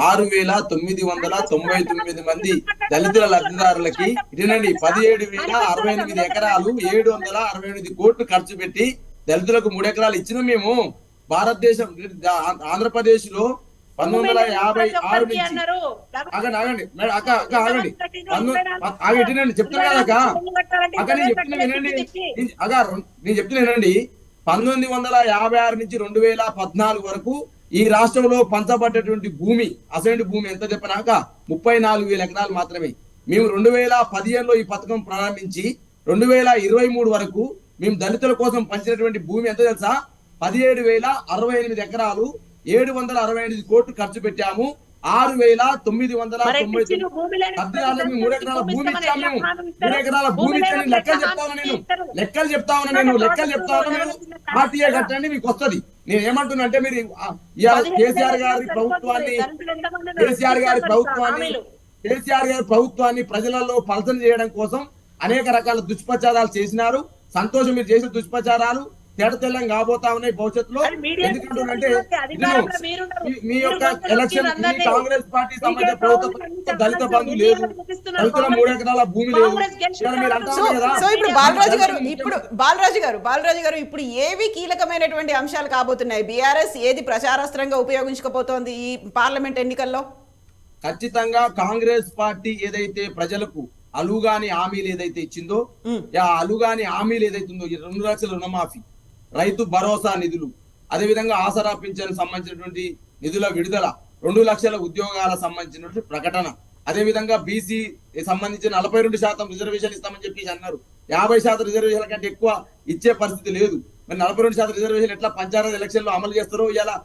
6,999 మంది దళితుల లబ్ధిదారులకి ఇదేనండి 17,068 ఎకరాలు 768 కోట్లు ఖర్చు పెట్టి దళితులకు 3 ఎకరాలు ఇచ్చినాం మేము. భారతదేశం ఆంధ్రప్రదేశ్ లో 1956 నుంచి ఆగండి చెప్తున్నా కదా అక్క, నేను చెప్తున్నా వినండి, నేను చెప్తున్నా వినండి. 1956 నుంచి 2014 వరకు ఈ రాష్ట్రంలో పంచబడ్డటువంటి భూమి, అసైన్డ్ భూమి ఎంత చెప్పినాక 34,000 ఎకరాలు మాత్రమే. మేము 2015లో ఈ పథకం ప్రారంభించి 2023 వరకు మేము దళితుల కోసం పంచినటువంటి భూమి ఎంత తెలుసా? 17,068 ఎకరాలు. 768 కోట్లు ఖర్చు పెట్టాము. 6,999 అద్దెలకు 3 ఎకరాల భూమి ఇచ్చాము. మేము 3 ఎకరాల భూమి ఇచ్చాను. లెక్కలు చెప్తా ఉన్నా నేను ఆర్టీఏ కట్టండి మీకు వస్తుంది. నేను ఏమంటున్నా అంటే మీరు కేసీఆర్ గారి ప్రభుత్వాన్ని ప్రజలలో పలసన చేయడం కోసం అనేక రకాల దుష్ప్రచారాలు చేసినారు. సంతోషం, మీరు చేసిన దుష్ప్రచారాలు తెల్లం కాబోతా ఉన్నాయి భవిష్యత్తులో. ఎందుకంటే మీ యొక్క ఎలక్షన్ కాంగ్రెస్ పార్టీ సంబంధించిన ప్రభుత్వం దళిత బంధు లేదు, దళితుల 3 ఎకరాల భూమి లేదు. సో ఇప్పుడు బాలరాజు గారు ఇప్పుడు ఏవి కీలకమైనటువంటి అంశాలు కాబోతున్నాయి? బీఆర్ఎస్ ఏది ప్రచారాస్త్రంగా ఉపయోగించకపోతోంది ఈ పార్లమెంట్ ఎన్నికల్లో? ఖచ్చితంగా కాంగ్రెస్ పార్టీ ఏదైతే ప్రజలకు అలుగాని హామీలు ఏదైతే ఇచ్చిందో, ఆ అలుగాని హామీలు ఏదైతే ఉందో 2 లక్షల రుణమాఫీ, రైతు భరోసా నిధులు, అదేవిధంగా ఆసరా పింఛన్ సంబంధించినటువంటి నిధుల విడుదల, 2 లక్షల ఉద్యోగాల సంబంధించినటువంటి ప్రకటన, అదేవిధంగా బీసీ సంబంధించిన 42% రిజర్వేషన్ ఇస్తామని చెప్పి అన్నారు. 50% రిజర్వేషన్ల కంటే ఎక్కువ ఇచ్చే పరిస్థితి లేదు. మరి 42% రిజర్వేషన్ ఎట్లా పంచాయతీ ఎలక్షన్ లో అమలు చేస్తారో ఇలా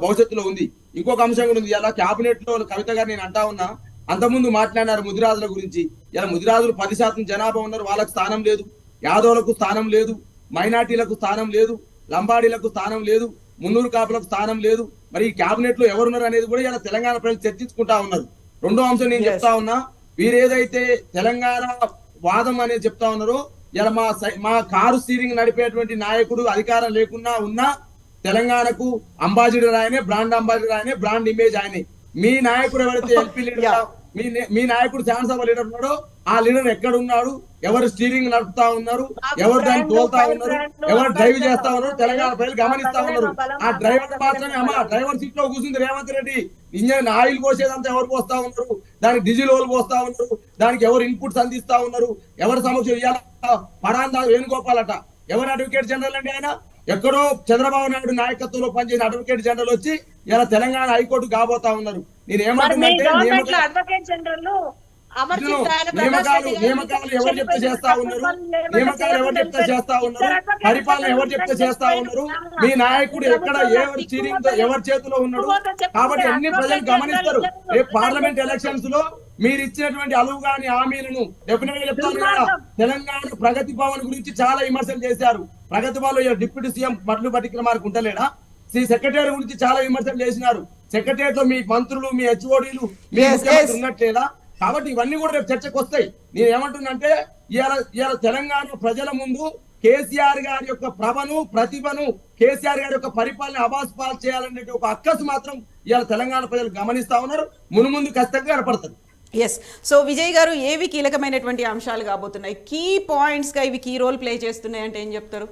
భవిష్యత్తులో ఉంది. ఇంకొక అంశం కూడా ఉంది. ఇలా కేబినెట్ లో కవిత గారు నేను అంటా ఉన్నా, అంతకుముందు మాట్లాడినారు ముదిరాజుల గురించి. ఇలా ముదిరాజులు 10% జనాభా ఉన్నారు, వాళ్ళకు స్థానం లేదు. యాదవులకు స్థానం లేదు, మైనార్టీలకు స్థానం లేదు, లంబాడీలకు స్థానం లేదు, మున్నూరు కాపులకు స్థానం లేదు. మరి ఈ కేబినెట్ లో ఎవరున్నారు అనేది కూడా ఇలా తెలంగాణ ప్రజలు చర్చించుకుంటా ఉన్నారు. రెండో అంశం నేను చెప్తా ఉన్నా, వీరేదైతే తెలంగాణ వాదం అనేది చెప్తా ఉన్నారో, ఇలా మా కారు స్టీరింగ్ నడిపేటువంటి నాయకుడు అధికారం లేకున్నా ఉన్నా తెలంగాణకు అంబాసిడర్ ఆయనే, బ్రాండ్ అంబాసిడర్ ఆయనే, బ్రాండ్ ఇమేజ్ ఆయనే. మీ నాయకుడు ఎవరైతే ఎల్పీ లీడర్, మీ నాయకుడు శాసనసభ లీడర్ ఉన్నాడో ఆ లీడర్ ఎక్కడ ఉన్నాడు, ఎవరు స్టీరింగ్ నడుపుతా ఉన్నారు, ఎవరు దాన్ని తోలుతా ఉన్నారు, ఎవరు డ్రైవ్ చేస్తా ఉన్నారు, తెలంగాణ ప్రజలు గమనిస్తా ఉన్నారు. ఆ డ్రైవర్ మాత్రమే డ్రైవర్ సీట్ లో కూర్చుంది రేవంత్ రెడ్డి. ఇంజన్ ఆయిల్ పోసేదంతా ఎవరు పోస్తా ఉన్నారు, దానికి డీజిల్ ఓలు పోస్తా ఉన్నారు, దానికి ఎవరు ఇన్పుట్స్ అందిస్తా ఉన్నారు, ఎవరు సమక్షం ఇవ్వాల. పడాందా వేణుగోపాలట ఎవరు అడ్వకేట్ జనరల్ అండి? ఆయన ఎక్కడో చంద్రబాబు నాయుడు నాయకత్వంలో పనిచేసిన అడ్వకేట్ జనరల్ వచ్చి ఇలా తెలంగాణ హైకోర్టు కాబోతా ఉన్నారు. నేను ఏమంటున్నానంటే నియామకాలు ఎవరు చెప్తే చేస్తా ఉన్నారు, పరిపాలన ఎవరు చెప్తే చేస్తా ఉన్నారు. మీ నాయకుడు ఎక్కడ ఎవరి చీరింగ్ ఎవరి చేతిలో ఉన్నాడు. కాబట్టి అన్ని ప్రజలు గమనిస్తారు. రేపు పార్లమెంట్ ఎలక్షన్స్ లో మీరు ఇచ్చినటువంటి అలువుగాని హామీలను డెఫినెట్ గా చెప్తాను కదా. తెలంగాణ ప్రగతి భవన్ గురించి చాలా విమర్శలు చేశారు. ప్రగతి భవన్ లో డిప్యూటీ సీఎం బట్లు పట్టికలమార్కు ఉంటలేడా? సెక్రటరీ గురించి చాలా విమర్శలు చేసినారు. సెక్రటరియట్ లో మీ మంత్రులు, మీ హెచ్ఓడీలు, మీ ముఖ్యమంత్రి ఉన్నట్లేదా? కాబట్టి ఇవన్నీ కూడా రేపు చర్చకు వస్తాయి. నేను ఏమంటున్నానంటే ఇవాళ తెలంగాణ ప్రజల ముందు కేసీఆర్ గారి యొక్క ప్రతిభను, కేసీఆర్ గారి యొక్క పరిపాలన అబాస్పాలు చేయాలనే ఒక అక్కసు మాత్రం ఇవాళ తెలంగాణ ప్రజలు గమనిస్తా ఉన్నారు. మునుముందు ఖచ్చితంగా ఏర్పడుతుంది. ఎస్. సో విజయ్ గారు, ఏవి కీలకమైనటువంటి అంశాలు కాబోతున్నాయి, కీ పాయింట్స్ గా ఇవి కీ రోల్ ప్లే చేస్తున్నాయి అంటే ఏం చెప్తారు?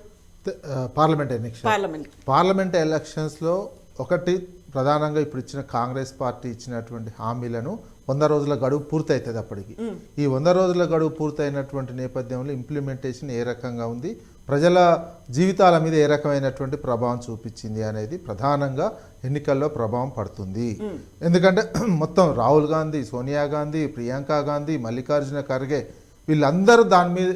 పార్లమెంట్ ఎలక్షన్స్ లో ఒకటి ప్రధానంగా ఇప్పుడు ఇచ్చిన కాంగ్రెస్ పార్టీ ఇచ్చినటువంటి హామీలను 100 రోజుల గడువు పూర్తవుతుంది. అప్పటికి ఈ 100 రోజుల గడువు పూర్తయినటువంటి నేపథ్యంలో ఇంప్లిమెంటేషన్ ఏ రకంగా ఉంది, ప్రజల జీవితాల మీద ఏ రకమైనటువంటి ప్రభావం చూపించింది అనేది ప్రధానంగా ఎన్నికల్లో ప్రభావం పడుతుంది. ఎందుకంటే మొత్తం రాహుల్ గాంధీ, సోనియా గాంధీ, ప్రియాంక గాంధీ, మల్లికార్జున ఖర్గే వీళ్ళందరూ దాని మీద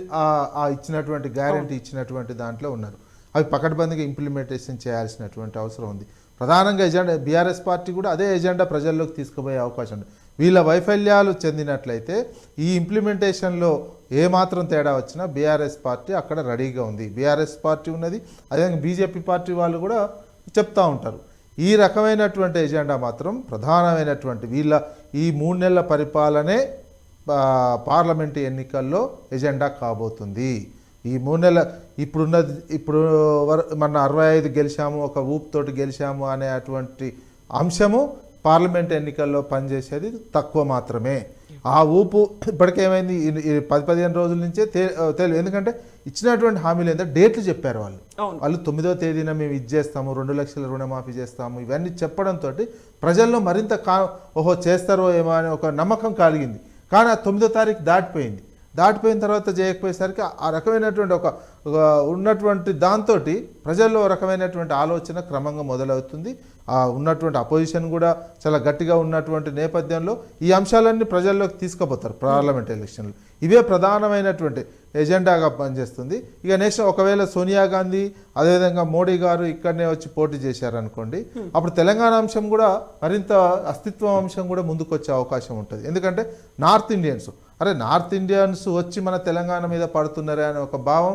ఇచ్చినటువంటి గ్యారంటీ ఇచ్చినటువంటి దాంట్లో ఉన్నారు. అవి పకడ్బందీగా ఇంప్లిమెంటేషన్ చేయాల్సినటువంటి అవసరం ఉంది. ప్రధానంగా ఎజెండా బీఆర్ఎస్ పార్టీ కూడా అదే ఎజెండా ప్రజల్లోకి తీసుకుపోయే అవకాశం ఉంది. వీళ్ళ వైఫల్యాలు చెందినట్లయితే ఈ ఇంప్లిమెంటేషన్లో ఏమాత్రం తేడా వచ్చినా బీఆర్ఎస్ పార్టీ అక్కడ రెడీగా ఉంది. బీఆర్ఎస్ పార్టీ ఉన్నది, అదేవిధంగా బీజేపీ పార్టీ వాళ్ళు కూడా చెప్తూ ఉంటారు. ఈ రకమైనటువంటి ఎజెండా మాత్రం ప్రధానమైనటువంటి వీళ్ళ ఈ 3 నెలల పరిపాలనే పార్లమెంటు ఎన్నికల్లో ఎజెండా కాబోతుంది. ఈ 3 నెలల ఇప్పుడు మన 65 గెలిచాము, ఒక ఊపుతోటి గెలిచాము అనే అటువంటి అంశము పార్లమెంట్ ఎన్నికల్లో పనిచేసేది తక్కువ మాత్రమే. ఆ ఊపు ఇప్పటికేమైంది 10-15 రోజుల నుంచే తెలియదు. ఎందుకంటే ఇచ్చినటువంటి హామీలు ఏంటంటే డేట్లు చెప్పారు వాళ్ళు 9వ తేదీన మేము ఇది చేస్తాము, 2 లక్షల రుణమాఫీ చేస్తాము, ఇవన్నీ చెప్పడంతో ప్రజల్లో మరింత ఓహో చేస్తారో ఏమో అని ఒక నమ్మకం కలిగింది. కానీ ఆ 9వ తారీఖు దాటిపోయిన తర్వాత చేయకపోయేసరికి ఆ రకమైనటువంటి ఒక ఉన్నటువంటి దాంతో ప్రజల్లో రకమైనటువంటి ఆలోచన క్రమంగా మొదలవుతుంది. ఉన్నటువంటి అపోజిషన్ కూడా చాలా గట్టిగా ఉన్నటువంటి నేపథ్యంలో ఈ అంశాలన్నీ ప్రజల్లోకి తీసుకుపోతారు పార్లమెంట్ ఎలక్షన్లు. ఇవే ప్రధానమైనటువంటి ఎజెండాగా పనిచేస్తుంది. ఇక నెక్స్ట్ ఒకవేళ సోనియా గాంధీ అదేవిధంగా మోడీ గారు ఇక్కడనే వచ్చి పోటీ చేశారనుకోండి, అప్పుడు తెలంగాణ అంశం కూడా మరింత అస్తిత్వం అంశం కూడా ముందుకు వచ్చే అవకాశం ఉంటుంది. ఎందుకంటే నార్త్ ఇండియన్స్ వచ్చి మన తెలంగాణ మీద పడుతున్నారే అనే ఒక భావం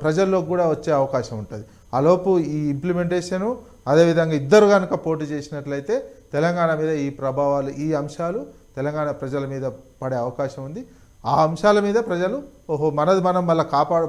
ప్రజల్లోకి కూడా వచ్చే అవకాశం ఉంటుంది. ఆలోపు ఈ ఇంప్లిమెంటేషను అదేవిధంగా ఇద్దరు కనుక పోటీ చేసినట్లయితే తెలంగాణ మీద ఈ ప్రభావాలు ఈ అంశాలు తెలంగాణ ప్రజల మీద పడే అవకాశం ఉంది. ఆ అంశాల మీద ప్రజలు మనది మనం మళ్ళీ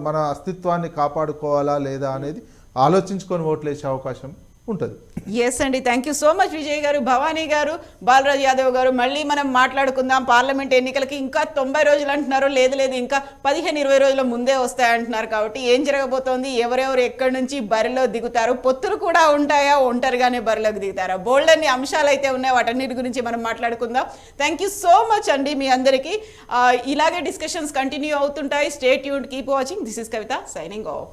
మన అస్తిత్వాన్ని కాపాడుకోవాలా లేదా అనేది ఆలోచించుకొని ఓట్లు వేసే అవకాశం ఉంటుంది. ఎస్ అండి, thank you so much Vijay గారు, భవానీ గారు, బాలరాజ్ యాదవ్ గారు. మళ్ళీ మనం మాట్లాడుకుందాం. పార్లమెంట్ ఎన్నికలకి ఇంకా 90 రోజులు అంటున్నారు, లేదు ఇంకా 15-20 రోజుల ముందే వస్తాయంటున్నారు. కాబట్టి ఏం జరగబోతోంది, ఎవరెవరు ఎక్కడి నుంచి బరిలో దిగుతారు, పొత్తులు కూడా ఉంటాయా, ఒంటరిగానే బరిలోకి దిగుతారా, బోల్డ్ అన్ని అంశాలు అయితే ఉన్నాయి. వాటన్నిటి గురించి మనం మాట్లాడుకుందాం. థ్యాంక్ యూ సో మచ్ అండి మీ అందరికీ. ఇలాగే డిస్కషన్స్ కంటిన్యూ అవుతుంటాయి. Stay tuned, keep watching. This is Kavitha signing off.